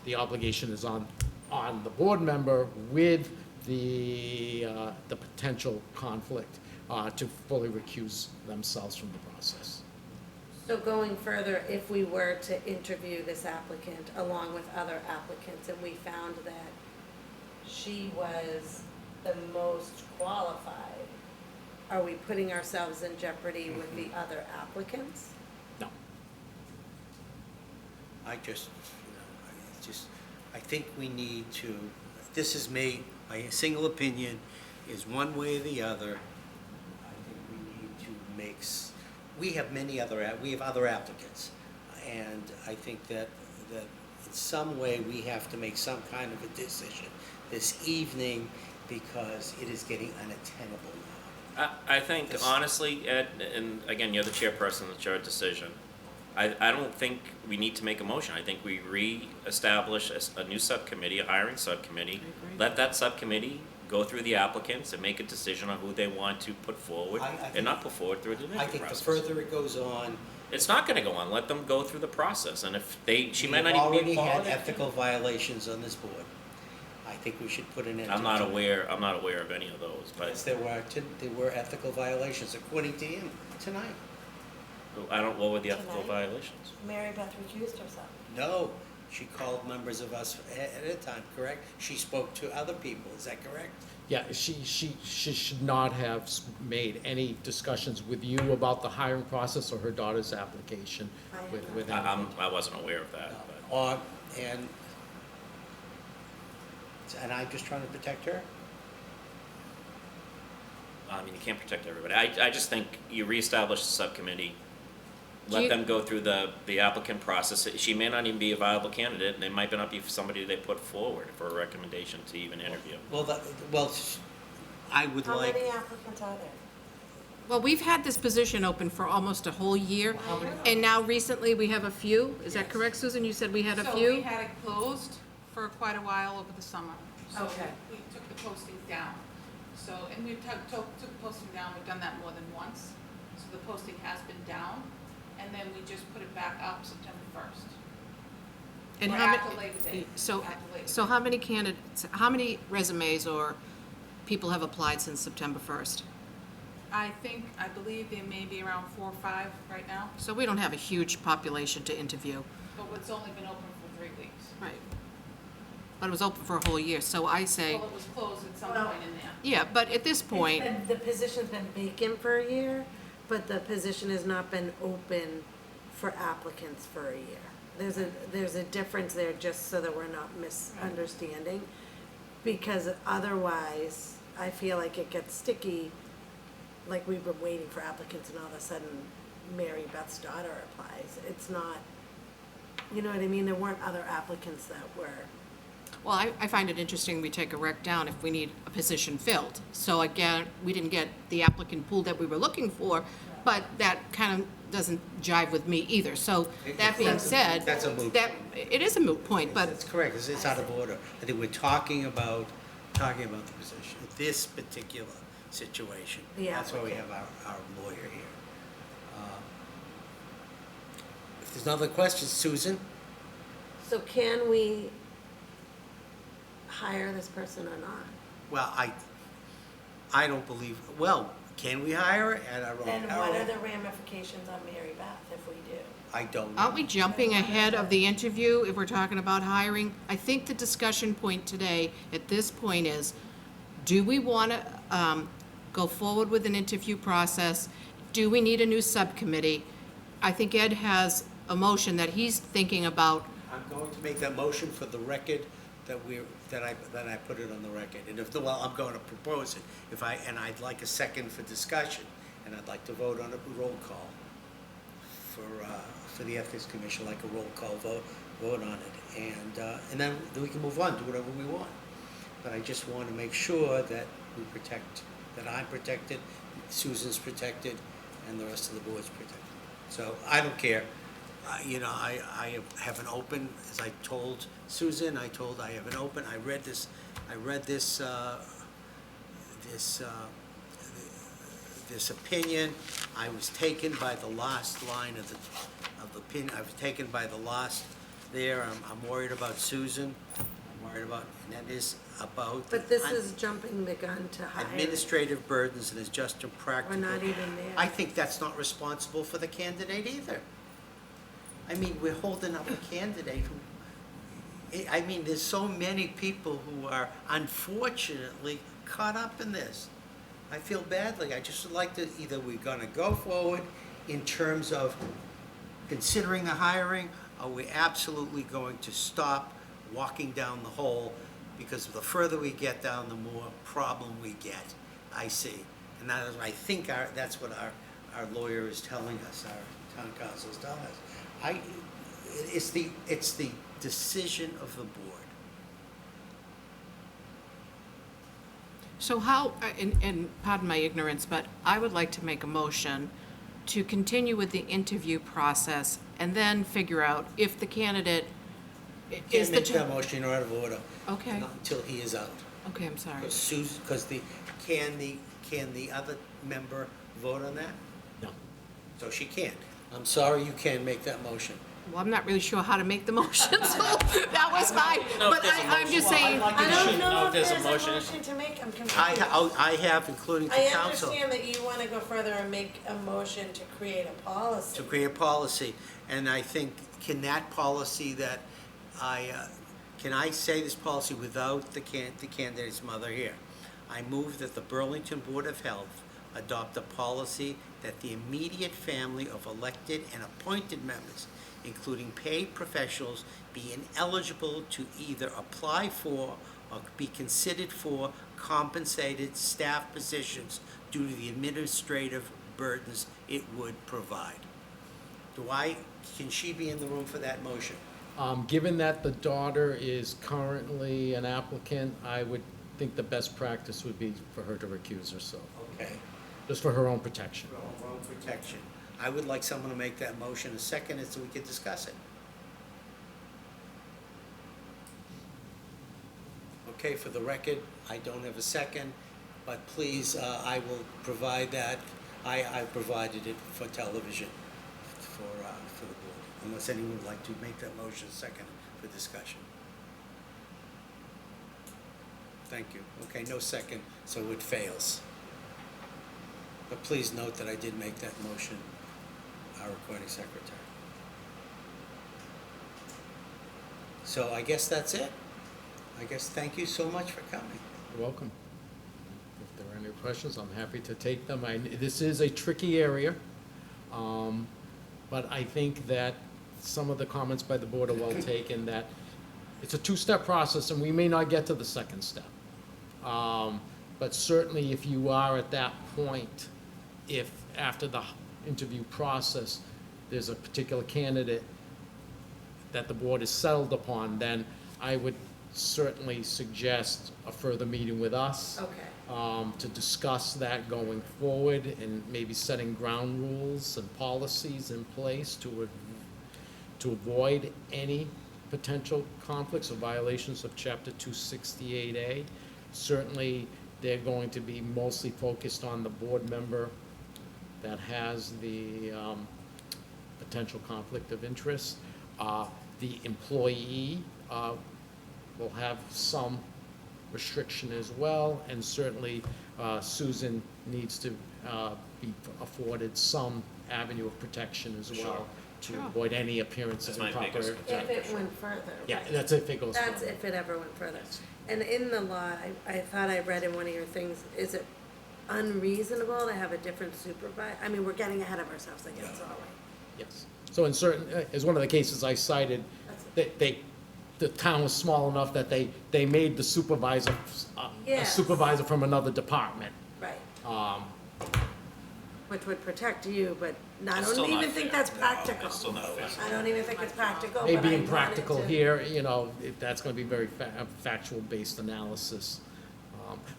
Speaker 5: The obligation is on the board member with the potential conflict to fully recuse themselves from the process.
Speaker 6: So going further, if we were to interview this applicant along with other applicants and we found that she was the most qualified, are we putting ourselves in jeopardy with the other applicants?
Speaker 5: No.
Speaker 2: I think we need to, this is me, my single opinion is one way or the other. I think we need to we have we have other applicants. And I think that in some way, we have to make some kind of a decision this evening because it is getting unattainable now.
Speaker 1: I think honestly, Ed, and again, you're the chairperson, it's your decision. I don't think we need to make a motion. I think we re-establish a new subcommittee, a hiring subcommittee. Let that subcommittee go through the applicants and make a decision on who they want to put forward and not put forward through the interview
Speaker 2: I think the
Speaker 1: process.
Speaker 2: further it goes on,
Speaker 1: It's not gonna go on. Let them go through the process, and if she
Speaker 2: we
Speaker 1: may
Speaker 2: have
Speaker 1: not even be
Speaker 2: already had
Speaker 1: qualified.
Speaker 2: ethical violations on this board. I think we should put an end to it.
Speaker 1: I'm not aware of any of those, but
Speaker 2: Yes, there were ethical violations, according to him, tonight.
Speaker 1: what were the ethical
Speaker 6: Tonight?
Speaker 1: violations?
Speaker 6: Mary Beth recused herself.
Speaker 2: No, she called members of us at a time, correct? She spoke to other people, is that correct?
Speaker 5: Yeah, she should not have made any discussions with you about the hiring process or her daughter's application with anyone.
Speaker 1: I wasn't aware of that, but.
Speaker 2: And I'm just trying to protect her?
Speaker 1: I mean, you can't protect everybody. I just think you reestablish the subcommittee,
Speaker 4: Do
Speaker 1: let
Speaker 4: you-
Speaker 1: them go through the applicant process. She may not even be a viable candidate, and they might not be somebody they put forward for a recommendation to even interview.
Speaker 2: I would
Speaker 6: How
Speaker 2: like,
Speaker 6: many applicants are there?
Speaker 4: Well, we've had this position open for almost a whole year, and now recently we have a few. Is that correct, Susan? You said we had a
Speaker 3: So we
Speaker 4: few?
Speaker 3: had it closed for quite a while over the summer. So
Speaker 6: Okay.
Speaker 3: we took the posting down. So, and we took the posting down, we've done that more than once. So the posting has been down, and then we just put it back up September 1st.
Speaker 4: And
Speaker 3: Or
Speaker 4: how many-
Speaker 3: after Labor Day.
Speaker 4: So,
Speaker 3: After Labor
Speaker 4: so
Speaker 3: Day.
Speaker 4: how many candidates, how many resumes or people have applied since September 1st?
Speaker 3: I believe there may be around 4 or 5 right now,
Speaker 4: So we don't have a huge population to interview.
Speaker 3: but it's only been open for 3 weeks.
Speaker 4: Right. But it was open for a whole year, so I say,
Speaker 3: Well, it was closed at some
Speaker 6: Well-
Speaker 3: point in there.
Speaker 4: yeah, but at this point,
Speaker 6: The position's been vacant for a year, but the position has not been open for applicants for a year. There's a difference there, just so that we're not misunderstanding. Because otherwise, I feel like it gets sticky, like we've been waiting for applicants and all of a sudden Mary Beth's daughter applies. It's not, you know what I mean? There weren't other applicants that were.
Speaker 4: well, I find it interesting we take a rec down if we need a position filled. So again, we didn't get the applicant pool that we were looking for, but that kind of doesn't jive with me either. So that being said.
Speaker 2: That's a moot
Speaker 4: that- It is a moot point, but
Speaker 2: That's correct, it's out of order. I think we're talking about the position, this particular situation.
Speaker 6: The
Speaker 2: That's why we
Speaker 6: applicant.
Speaker 2: have our lawyer here. If there's no other questions, Susan?
Speaker 6: So can we hire this person or not?
Speaker 2: Well, I don't believe, well, can we hire her at our own
Speaker 6: And
Speaker 2: peril?
Speaker 6: what are the ramifications on Mary Beth if we do?
Speaker 2: I don't know.
Speaker 4: aren't we jumping ahead of the interview if we're talking about hiring? I think the discussion point today, at this point, is, do we want to go forward with an interview process? Do we need a new subcommittee? I think Ed has a motion that he's thinking about.
Speaker 2: I'm going to make that motion for the record that I put it on the record. And I'm going to propose it. And I'd like a second for discussion, and I'd like to vote on a roll call for the Ethics Commission, like a roll call vote on it. And then we can move on, do whatever we want. But I just want to make sure that that I'm protected, Susan's protected, and the rest of the board's protected. So I don't care. I have an open, as I told Susan, I have an open, I read this opinion. I was taken by the last line of the opinion, I was taken by the last there. I'm worried about Susan. I'm worried about, and that is about.
Speaker 6: But this is jumping the gun to hire.
Speaker 2: Administrative burdens and is just impractical.
Speaker 6: We're not even there.
Speaker 2: I think that's not responsible for the candidate either. I mean, we're holding up a candidate who, I mean, there's so many people who are unfortunately caught up in this. I feel badly. I just would like to, either we're gonna go forward in terms of considering the hiring, or we're absolutely going to stop walking down the hole, because the further we get down, the more problem we get, I see. And that is, I think that's what our lawyer is telling us, our town council is telling us. It's the decision of the board.
Speaker 4: So how, and pardon my ignorance, but I would like to make a motion to continue with the interview process and then figure out if the candidate is
Speaker 2: Can't
Speaker 4: the.
Speaker 2: make that motion out of order.
Speaker 4: Okay.
Speaker 2: Not until he is out.
Speaker 4: Okay, I'm sorry.
Speaker 2: Because can the other member vote on that?
Speaker 5: No.
Speaker 2: So she can't. I'm sorry, you can't make that motion.
Speaker 4: Well, I'm not really sure how to make the motion, so that was my,
Speaker 1: know if
Speaker 4: but
Speaker 1: there's a
Speaker 4: I'm just saying,
Speaker 6: I don't know
Speaker 1: know
Speaker 6: if there's a motion to make, I'm confused.
Speaker 2: I have, including to
Speaker 6: I
Speaker 2: council,
Speaker 6: understand that you wanna go further and make a motion to create a policy.
Speaker 2: to create a policy. And I think, can that policy that can I say this policy without the candidate's mother here? I move that the Burlington Board of Health adopt a policy that the immediate family of elected and appointed members, including paid professionals, be ineligible to either apply for or be considered for compensated staff positions due to the administrative burdens it would provide. Can she be in the room for that motion?
Speaker 5: Given that the daughter is currently an applicant, I would think the best practice would be for her to recuse herself,
Speaker 2: Okay.
Speaker 5: just for her own protection.
Speaker 2: For our own protection. I would like someone to make that motion, a second, so we can discuss it. Okay, for the record, I don't have a second, but please, I will provide that. I provided it for television, for the board, unless anyone would like to make that motion second for discussion. Thank you. Okay, no second, so it fails. But please note that I did make that motion, our recording secretary. So I guess that's it. I guess thank you so much for coming.
Speaker 5: You're welcome. If there are any questions, I'm happy to take them. This is a tricky area, but I think that some of the comments by the board are well taken, that it's a two-step process, and we may not get to the second step. But certainly, if you are at that point, if after the interview process, there's a particular candidate that the board has settled upon, then I would certainly suggest a further meeting with us.
Speaker 6: Okay.
Speaker 5: To discuss that going forward, and maybe setting ground rules and policies in place to avoid any potential conflicts or violations of Chapter 268A. Certainly, they're going to be mostly focused on the board member that has the potential conflict of interest. The employee will have some restriction as well, and certainly Susan needs to be afforded some avenue of protection as well to
Speaker 4: Sure.
Speaker 5: avoid any appearance of
Speaker 1: That's my
Speaker 5: improper.
Speaker 1: biggest
Speaker 6: If it went further.
Speaker 5: Yeah,
Speaker 6: right.
Speaker 5: that's if it goes
Speaker 6: That's
Speaker 5: further.
Speaker 6: if it ever went further. And in the law, I thought I read in one of your things, is it unreasonable to have a different supervisor? I mean, we're getting ahead of ourselves, I guess, aren't we?
Speaker 5: Yes. So in certain, as one of the cases I cited, the town was small enough that they made the supervisor, a
Speaker 6: Yes.
Speaker 5: supervisor from another department.
Speaker 6: Right, which would protect you, but I
Speaker 1: It's still
Speaker 6: don't
Speaker 1: not
Speaker 6: even think
Speaker 1: fair.
Speaker 6: that's practical.
Speaker 1: It's still not fair.
Speaker 6: I don't even think it's practical, but I
Speaker 5: Maybe
Speaker 6: wanted
Speaker 5: impractical
Speaker 6: to-
Speaker 5: here, that's gonna be very factual-based analysis.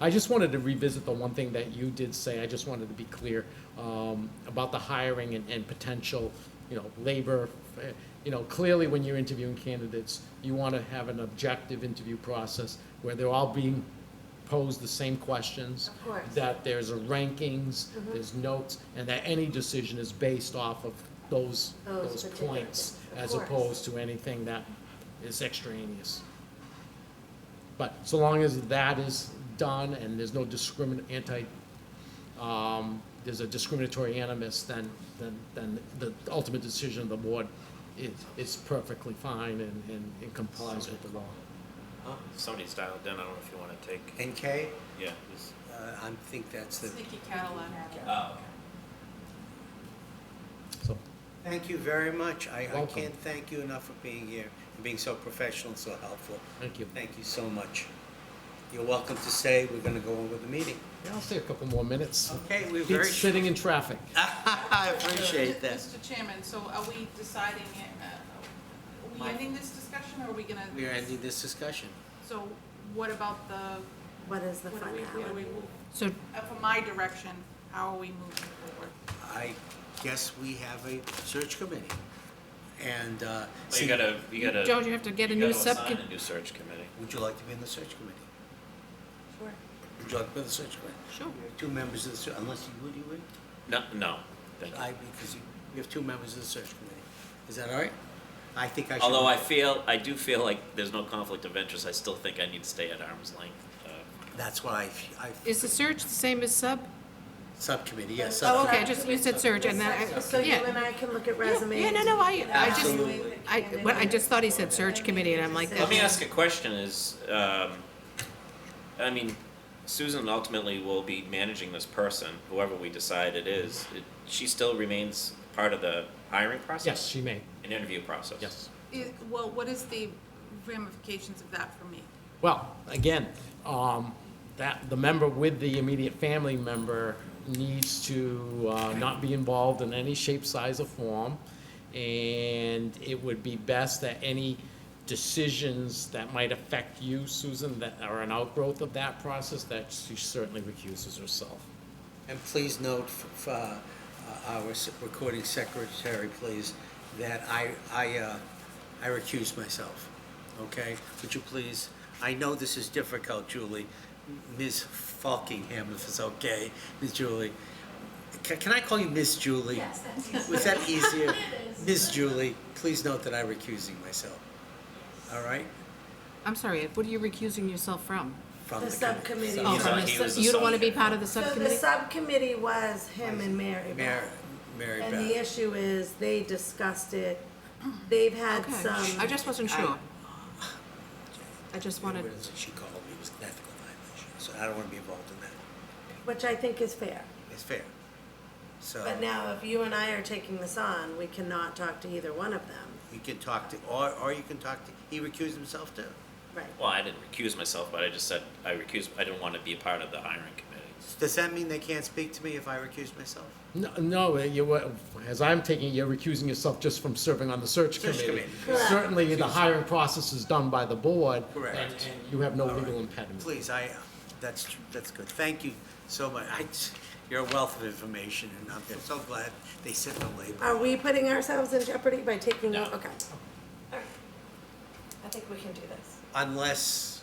Speaker 5: I just wanted to revisit the one thing that you did say, I just wanted to be clear, about the hiring and potential, labor. Clearly, when you're interviewing candidates, you wanna have an objective interview process where they're all being posed the same questions.
Speaker 6: Of course.
Speaker 5: That there's a rankings, there's notes, and that any decision is based off of those
Speaker 6: Those particular
Speaker 5: points,
Speaker 6: things, of
Speaker 5: as
Speaker 6: course.
Speaker 5: opposed to anything that is extraneous. But so long as that is done and there's no there's a discriminatory animus, then the ultimate decision of the board is perfectly fine and complies with the law.
Speaker 1: Somebody's dialed in, I don't know if you wanna take,
Speaker 2: NK,
Speaker 1: yeah, this-
Speaker 2: I think that's the,
Speaker 3: Sneaky Cadillac.
Speaker 1: oh, okay.
Speaker 5: So,
Speaker 2: thank you very much. I
Speaker 5: Welcome.
Speaker 2: can't thank you enough for being here and being so professional and so helpful.
Speaker 5: thank you.
Speaker 2: Thank you so much. You're welcome to stay. We're gonna go on with the meeting.
Speaker 5: Yeah, I'll stay a couple more minutes.
Speaker 2: Okay, we're
Speaker 5: Beats
Speaker 2: very.
Speaker 5: sitting in traffic.
Speaker 2: I appreciate that.
Speaker 3: Mr. Chairman, so are we deciding, are we
Speaker 2: Mike.
Speaker 3: ending this discussion, or are we gonna?
Speaker 2: We are ending this discussion.
Speaker 3: So what about the,
Speaker 6: What is the
Speaker 3: what do we
Speaker 6: finality?
Speaker 3: move?
Speaker 4: So
Speaker 3: For my direction, how are we moving forward?
Speaker 2: I guess we have a search committee. And,
Speaker 1: Well,
Speaker 2: see,
Speaker 1: you gotta.
Speaker 4: don't you have to get a new
Speaker 1: You gotta
Speaker 4: subcommittee?
Speaker 1: assign a new search committee.
Speaker 2: would you like to be in the search committee?
Speaker 6: Sure.
Speaker 2: Would you like to be in the search committee?
Speaker 4: Sure.
Speaker 2: We have two members of the, unless you would?
Speaker 1: No, thank you.
Speaker 2: Because we have two members of the search committee. Is that all right? I think I should.
Speaker 1: Although I do feel like there's no conflict of interest, I still think I need to stay at arm's length.
Speaker 2: That's what I,
Speaker 4: Is the search the same as sub?
Speaker 2: subcommittee, yes.
Speaker 4: Oh,
Speaker 2: subcommittee.
Speaker 4: okay, you said search, and then,
Speaker 6: So you
Speaker 4: yeah.
Speaker 6: and I can look at resumes.
Speaker 4: Yeah, no, I just,
Speaker 2: Absolutely.
Speaker 4: I just thought he said search committee, and I'm like,
Speaker 1: Let me
Speaker 4: that's,
Speaker 1: ask a question is, I mean, Susan ultimately will be managing this person, whoever we decide it is. She still remains part of the hiring process?
Speaker 5: Yes, she may,
Speaker 1: An interview process?
Speaker 5: yes.
Speaker 3: Well, what is the ramifications of that for me?
Speaker 5: Well, again, that, the member with the immediate family member needs to not be involved in any shape, size, or form. And it would be best that any decisions that might affect you, Susan, that are an outgrowth of that process, that she certainly recuses herself.
Speaker 2: And please note for our recording secretary, please, that I recuse myself, okay? Would you please, I know this is difficult, Julie, Ms. Falkingham, if it's okay, Ms. Julie. Can I call you Miss Julie?
Speaker 7: Yes, that's easier.
Speaker 2: Was that easier?
Speaker 7: It is.
Speaker 2: Ms. Julie, please note that I'm recusing myself, all right?
Speaker 4: I'm sorry, Ed, what are you recusing yourself from?
Speaker 2: From
Speaker 6: The
Speaker 2: committee.
Speaker 6: subcommittee.
Speaker 4: Oh,
Speaker 1: He's
Speaker 4: from
Speaker 1: on-
Speaker 4: the
Speaker 1: he
Speaker 4: sub-
Speaker 1: was the
Speaker 4: you don't want to be
Speaker 1: subcommittee.
Speaker 4: part of the
Speaker 6: So the
Speaker 4: subcommittee?
Speaker 6: subcommittee was him and Mary
Speaker 2: Mary,
Speaker 6: Beth.
Speaker 2: Mary
Speaker 6: And the
Speaker 2: Beth.
Speaker 6: issue is, they discussed it, they've had
Speaker 4: Okay,
Speaker 6: some.
Speaker 4: I just wasn't sure. I just wanted,
Speaker 2: What is it she called me, it was an ethical violation, so I don't want to be involved in that.
Speaker 6: Which I think is fair.
Speaker 2: It's fair. So.
Speaker 6: But now, if you and I are taking this on, we cannot talk to either one of them.
Speaker 2: You can talk to, or you can talk to, he recused himself too.
Speaker 6: Right.
Speaker 1: Well, I didn't recuse myself, but I just said I didn't want to be a part of the hiring committee.
Speaker 2: Does that mean they can't speak to me if I recuse myself?
Speaker 5: No, as I'm taking, you're recusing yourself just from serving on the search
Speaker 2: Search
Speaker 5: committee.
Speaker 2: committee.
Speaker 6: Correct.
Speaker 5: Certainly, the hiring process is done by the board.
Speaker 2: Correct.
Speaker 5: And you have no
Speaker 2: All right.
Speaker 5: legal impediment.
Speaker 2: Please, that's good. Thank you so much. You're a wealth of information, and I'm so glad they sit in the labor.
Speaker 6: Are we putting ourselves in jeopardy by taking,
Speaker 1: No.
Speaker 6: okay. All right. I think we can do this.
Speaker 2: Unless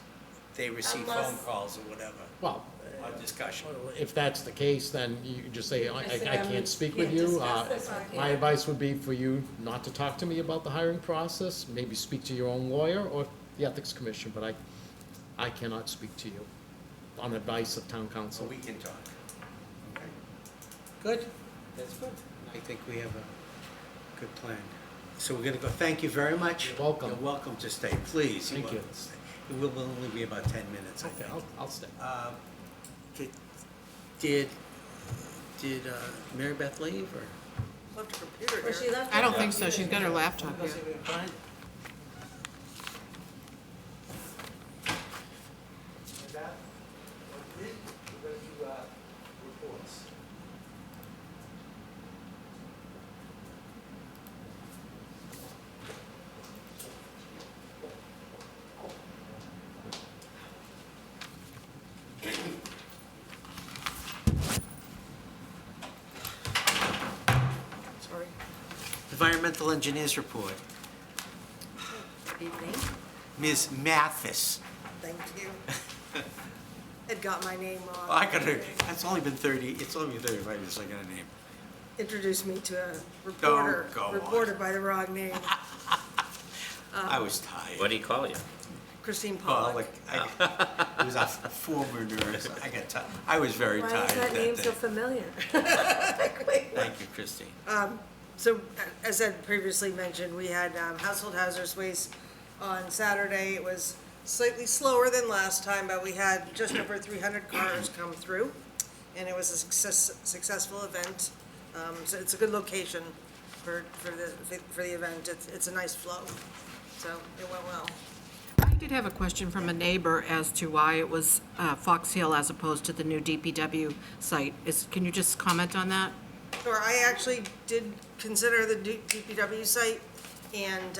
Speaker 2: they receive phone
Speaker 6: Unless-
Speaker 2: calls or whatever,
Speaker 5: Well,
Speaker 2: or discussion.
Speaker 5: if that's the case, then you just say, I
Speaker 6: Just say,
Speaker 5: can't speak with
Speaker 6: can't
Speaker 5: you.
Speaker 6: discuss this with you.
Speaker 5: My advice would be for you not to talk to me about the hiring process, maybe speak to your own lawyer or the Ethics Commission, but I cannot speak to you on advice of town
Speaker 2: So
Speaker 5: council.
Speaker 2: we can talk. Okay. Good, that's good. I think we have a good plan. So we're gonna go, thank you very much.
Speaker 5: You're welcome.
Speaker 2: You're welcome to stay, please.
Speaker 5: Thank you.
Speaker 2: welcome to stay. It will only be about 10 minutes, I
Speaker 5: Okay,
Speaker 2: think.
Speaker 5: I'll stay.
Speaker 2: Did Mary Beth leave, or?
Speaker 7: Left her computer
Speaker 6: Where
Speaker 7: here.
Speaker 6: she left?
Speaker 4: I don't think so, she's got her laptop here.
Speaker 2: Fine.
Speaker 7: Sorry.
Speaker 2: Environmental Engineers Report.
Speaker 7: Good evening.
Speaker 2: Ms. Mathis.
Speaker 7: Thank you. Had got my name wrong.
Speaker 2: I gotta, it's only been 35 years, I got a name.
Speaker 7: Introduced me to a reporter,
Speaker 2: go on.
Speaker 7: reported by the wrong name.
Speaker 2: I was tired.
Speaker 1: What do you call you?
Speaker 7: Christine
Speaker 2: Oh,
Speaker 7: Pollock.
Speaker 2: it was a former nurse. I was very
Speaker 6: Why
Speaker 2: tired
Speaker 6: is that name
Speaker 2: day.
Speaker 6: so familiar?
Speaker 2: Thank you, Christine.
Speaker 7: So, as I previously mentioned, we had household hazardous waste on Saturday. It was slightly slower than last time, but we had just over 300 cars come through, and it was a successful event. So it's a good location for the event. It's a nice flow, so it went well.
Speaker 4: I did have a question from a neighbor as to why it was Fox Hill as opposed to the new DPW site. Can you just comment on that?
Speaker 7: Sure, I actually did consider the DPW site, and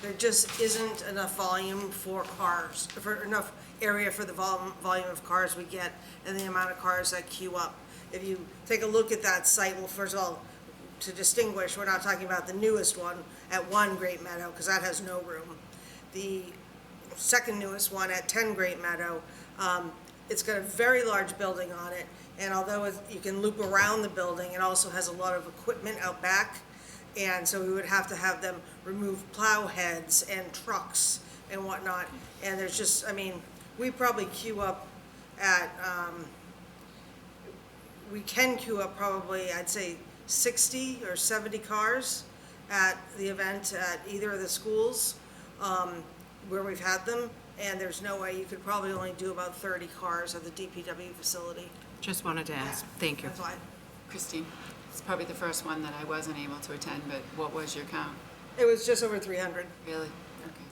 Speaker 7: there just isn't enough volume for cars, for enough area for the volume of cars we get and the amount of cars that queue up. If you take a look at that site, well, first of all, to distinguish, we're not talking about the newest one at 1 Great Meadow, because that has no room. The second newest one at 10 Great Meadow, it's got a very large building on it, and although you can loop around the building, it also has a lot of equipment out back, and so we would have to have them remove plow heads and trucks and whatnot, and there's just, I mean, we probably queue up at, we can queue up probably, I'd say, 60 or 70 cars at the event at either of the schools where we've had them, and there's no way, you could probably only do about 30 cars at the DPW facility.
Speaker 4: Just wanted to ask. Thank you.
Speaker 7: That's why.
Speaker 8: Christine, it's probably the first one that I wasn't able to attend, but what was your count?
Speaker 7: It was just over 300.
Speaker 8: Really? Okay.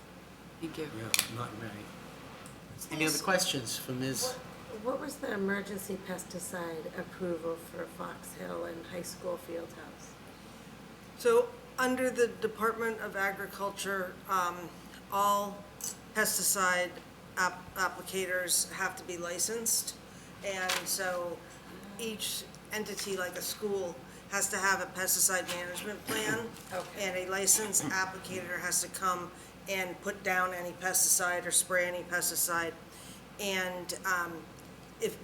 Speaker 8: Thank you.
Speaker 2: Yeah, not many. Any other questions for Ms.?
Speaker 6: What was the emergency pesticide approval for Fox Hill and High School Fieldhouse?
Speaker 7: So, under the Department of Agriculture, all pesticide applicators have to be licensed. And so each entity, like a school, has to have a pesticide management plan.
Speaker 6: Okay.
Speaker 7: And a licensed applicator has to come and put down any pesticide or spray any pesticide. And if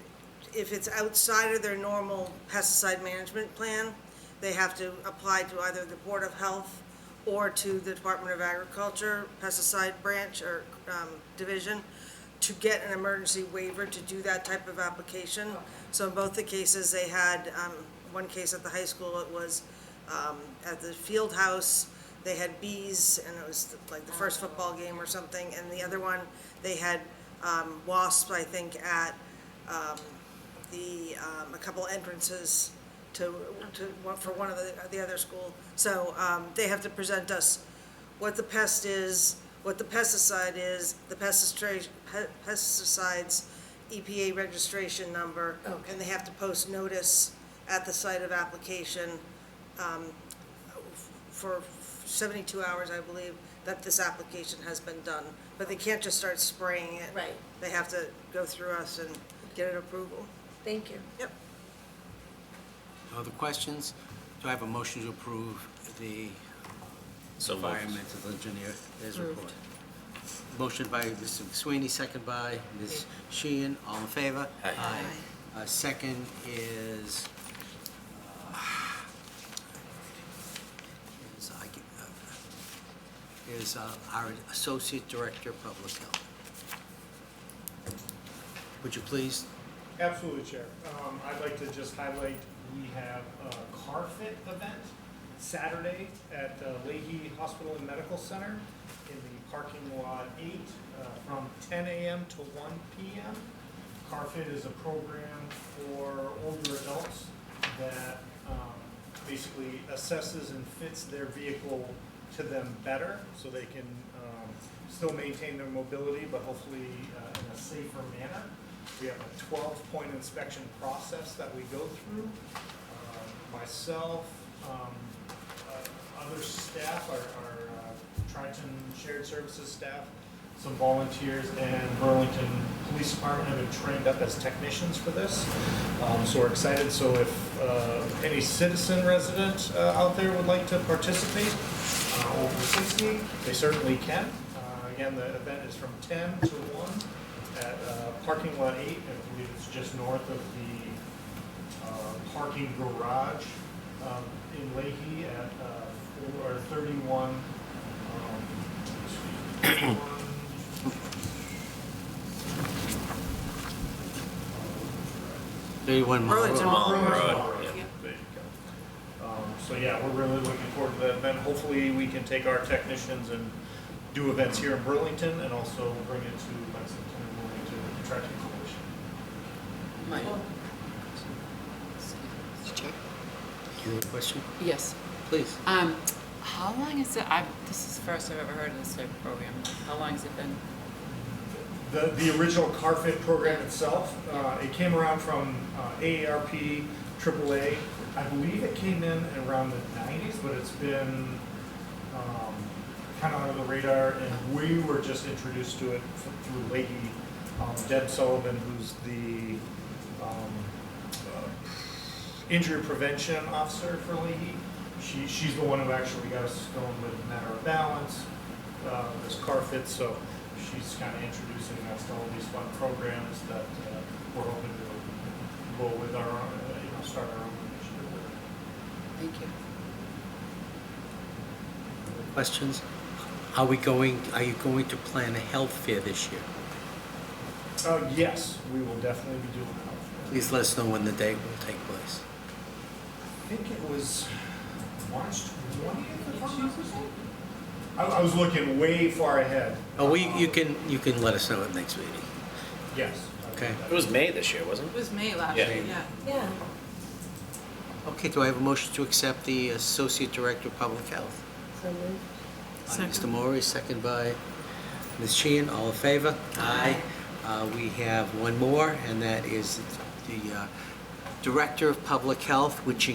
Speaker 7: it's outside of their normal pesticide management plan, they have to apply to either the Board of Health or to the Department of Agriculture pesticide branch or division to get an emergency waiver to do that type of application. So in both the cases, they had, one case at the high school, it was at the field house, they had bees, and it was like the first football game or something, and the other one, they had wasps, I think, at a couple entrances for one of the other school. So they have to present us what the pest is, what the pesticide is, the pesticides EPA registration number, and they have to post notice at the site of application for 72 hours, I believe, that this application has been done. But they can't just start spraying it.
Speaker 6: Right.
Speaker 7: They have to go through us and get an approval.
Speaker 6: Thank you.
Speaker 7: Yep.
Speaker 2: No other questions? Do I have a motion to approve the
Speaker 1: So moved.
Speaker 2: environmental engineer's report? Motion by Mr. McSweeney, second by Ms. Sheehan. All in favor?
Speaker 1: Aye.
Speaker 2: Second is, our Associate Director of Public Health. Would you please?
Speaker 9: Absolutely, Chair. I'd like to just highlight, we have a car fit event Saturday at Leahy Hospital and Medical Center in the parking lot 8 from 10 a.m. to 1 p.m. Car fit is a program for older adults that basically assesses and fits their vehicle to them better so they can still maintain their mobility, but hopefully in a safer manner. We have a 12-point inspection process that we go through. Myself, other staff, our Triton Shared Services staff, some volunteers, and Burlington Police Department have been trained up as technicians for this. So we're excited. So if any citizen resident out there would like to participate over 60, they certainly can. Again, the event is from 10 to 1 at parking lot 8. I believe it's just north of the parking garage in Leahy at 31
Speaker 2: Thirty-one Mullen
Speaker 7: Burlington.
Speaker 2: Road.
Speaker 1: Mullen Road,
Speaker 9: Road,
Speaker 1: yeah.
Speaker 9: there you go. So yeah, we're really looking forward to that event. Hopefully, we can take our technicians and do events here in Burlington and also bring it to Lexington and Wilmington to try to coalition.
Speaker 8: Michael? Mr. Chair?
Speaker 2: You have a question?
Speaker 8: Yes.
Speaker 2: Please.
Speaker 8: How long is it, this is the first I've ever heard of this type of program. How long has it been?
Speaker 9: The original CARFIT program itself, it came around from AARP, AAA. I believe it came in around the 90s, but it's been kind of under the radar, and we were just introduced to it through Leahy. Deb Sullivan, who's the injury prevention officer for Leahy. She's the one who actually got us going with Matter of Balance, this CARFIT, so she's kind of introducing us to all these fun programs that we're hoping to go with our, start our own initiative with.
Speaker 8: Thank you.
Speaker 2: Questions? Are you going to plan a health fair this year?
Speaker 9: Yes, we will definitely be doing that.
Speaker 2: Please let us know when the date will take place.
Speaker 9: I think it was March 20th, if I'm not mistaken. I was looking way far ahead.
Speaker 2: Oh, you can let us know at next meeting.
Speaker 9: Yes.
Speaker 2: Okay.
Speaker 1: It was May this year, wasn't
Speaker 3: It was May last
Speaker 1: Yeah.
Speaker 3: year, yeah.
Speaker 6: Yeah.
Speaker 2: Okay, do I have a motion to accept the Associate Director of Public Health?
Speaker 6: So moved.
Speaker 2: By Mr. Maury, second by Ms. Sheehan, all in favor?
Speaker 6: Aye.
Speaker 2: We have one more, and that is the Director of Public Health, which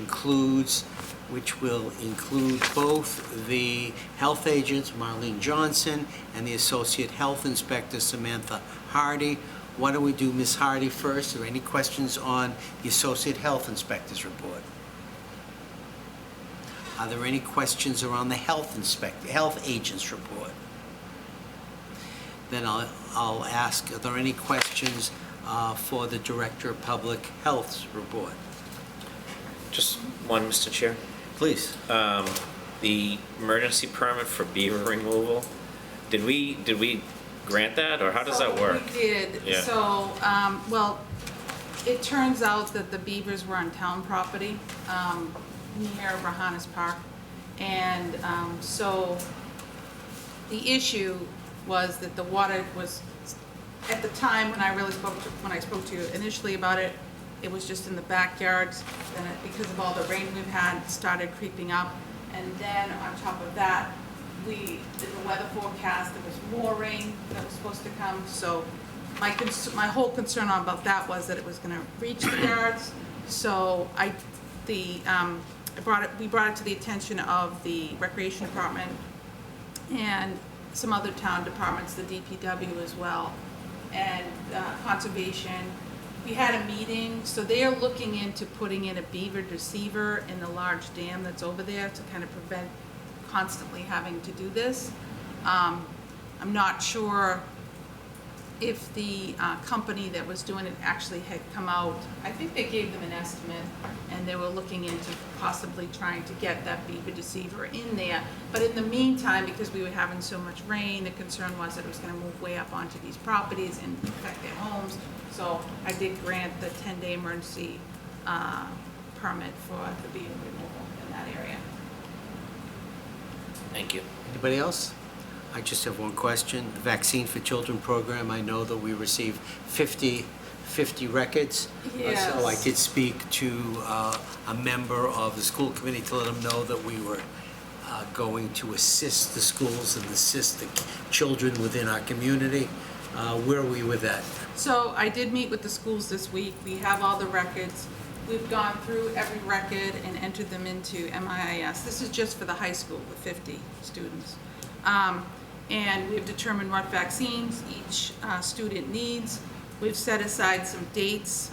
Speaker 2: will include both the health agent, Marlene Johnson, and the Associate Health Inspector, Samantha Hardy. Why don't we do Ms. Hardy first? Are there any questions on the Associate Health Inspector's report? Are there any questions around the health agent's report? Then I'll ask, are there any questions for the Director of Public Health's report?
Speaker 1: Just one, Mr. Chair.
Speaker 2: Please.
Speaker 1: The emergency permit for beaver removal, did we grant that, or how does that work?
Speaker 3: We did,
Speaker 1: Yeah.
Speaker 3: so, well, it turns out that the beavers were on town property, near Rahanis Park. And, so, the issue was that the water was, at the time when I spoke to you initially about it, it was just in the backyards, then because of all the rain we've had, it started creeping up. And then on top of that, in the weather forecast, there was more rain that was supposed to come. So my whole concern about that was that it was gonna reach the yards. So we brought it to the attention of the Recreation Department and some other town departments, the DPW as well, and Conservation. We had a meeting, so they are looking into putting in a beaver deceiver in the large dam that's over there to kind of prevent constantly having to do this. I'm not sure if the company that was doing it actually had come out. I think they gave them an estimate, and they were looking into possibly trying to get that beaver deceiver in there. But in the meantime, because we were having so much rain, the concern was that it was gonna move way up onto these properties and affect their homes. So I did grant the 10-day emergency permit for the beaver removal in that area.
Speaker 1: Thank you.
Speaker 2: Anybody else? I just have one question. The Vaccine for Children program, I know that we received 50 records.
Speaker 3: Yes.
Speaker 2: So I did speak to a member of the school committee to let them know that we were going to assist the schools and assist the children within our community. Where are we with that?
Speaker 3: So I did meet with the schools this week. We have all the records. We've gone through every record and entered them into MIIS. This is just for the high school with 50 students. And we've determined what vaccines each student needs. We've set aside some dates.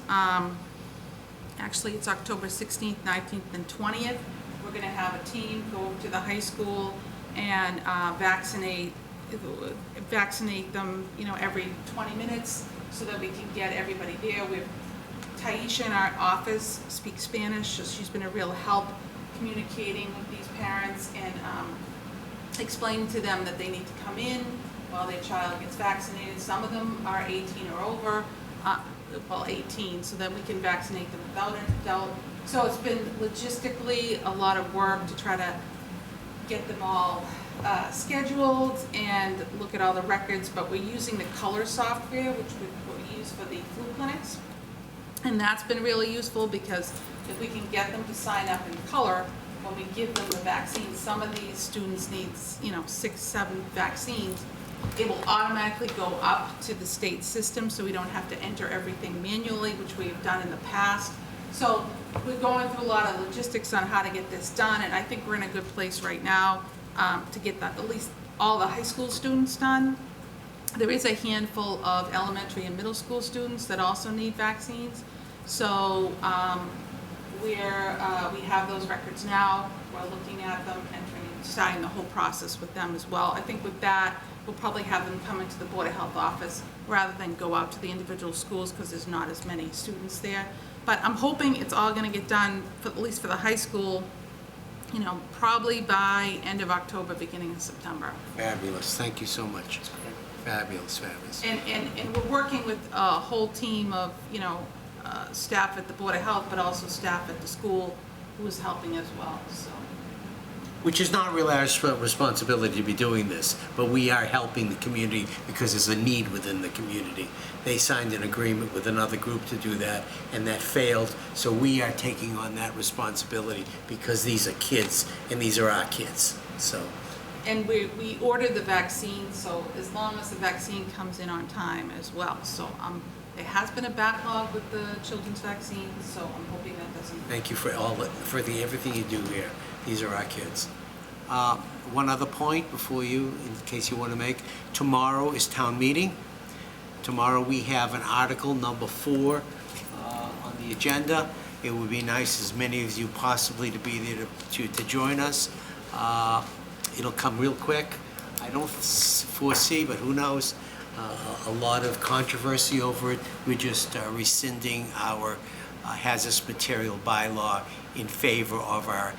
Speaker 3: Actually, it's October 16th, 19th, and 20th. We're gonna have a team go over to the high school and vaccinate them, every 20 minutes so that we can get everybody there. Taisha in our office speaks Spanish, so she's been a real help communicating with these parents and explaining to them that they need to come in while their child gets vaccinated. Some of them are 18 or over, 18, so then we can vaccinate them without an adult. So it's been logistically a lot of work to try to get them all scheduled and look at all the records, but we're using the color software, which we use for the flu clinics. And that's been really useful because if we can get them to sign up in color, when we give them the vaccine, some of these students need, 6, 7 vaccines. It will automatically go up to the state system, so we don't have to enter everything manually, which we have done in the past. So we're going through a lot of logistics on how to get this done, and I think we're in a good place right now to get that, at least all the high school students done. There is a handful of elementary and middle school students that also need vaccines. So we have those records now. We're looking at them and starting the whole process with them as well. I think with that, we'll probably have them come into the Board of Health office rather than go out to the individual schools because there's not as many students there. But I'm hoping it's all going to get done, at least for the high school, probably by end of October, beginning of September.
Speaker 2: Fabulous, thank you so much. Fabulous, fabulous.
Speaker 3: And we're working with a whole team of, staff at the Board of Health, but also staff at the school who is helping as well, so.
Speaker 2: Which is not really our responsibility to be doing this, but we are helping the community because there's a need within the community. They signed an agreement with another group to do that, and that failed, so we are taking on that responsibility because these are kids, and these are our kids, so.
Speaker 3: And we ordered the vaccine, so as long as the vaccine comes in on time as well. So there has been a backlog with the children's vaccines, so I'm hoping that doesn't.
Speaker 2: Thank you for everything you do here. These are our kids. One other point before you, in case you want to make, tomorrow is town meeting. Tomorrow we have an article, number 4, on the agenda. It would be nice as many of you possibly to be there to join us. It'll come real quick. I don't foresee, but who knows, a lot of controversy over it. We're just rescinding our hazardous material bylaw in favor of our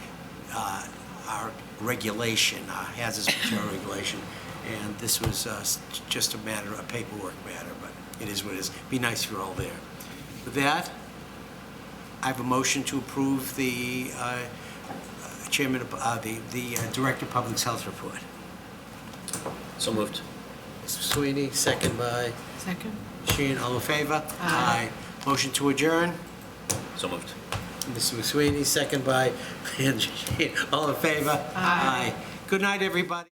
Speaker 2: regulation, our hazardous material regulation. And this was just a paperwork matter, but it is what it is. Be nice if you're all there. With that, I have a motion to approve the Chairman of the Director of Public Health report.
Speaker 1: So moved.
Speaker 2: Mr. Sweeney, second by
Speaker 4: Second.
Speaker 2: Sheen. All in favor?
Speaker 4: Aye.
Speaker 2: Motion to adjourn.
Speaker 1: So moved.
Speaker 2: Mr. McSweeney, second by Sheen. All in favor? Aye. Good night, everybody.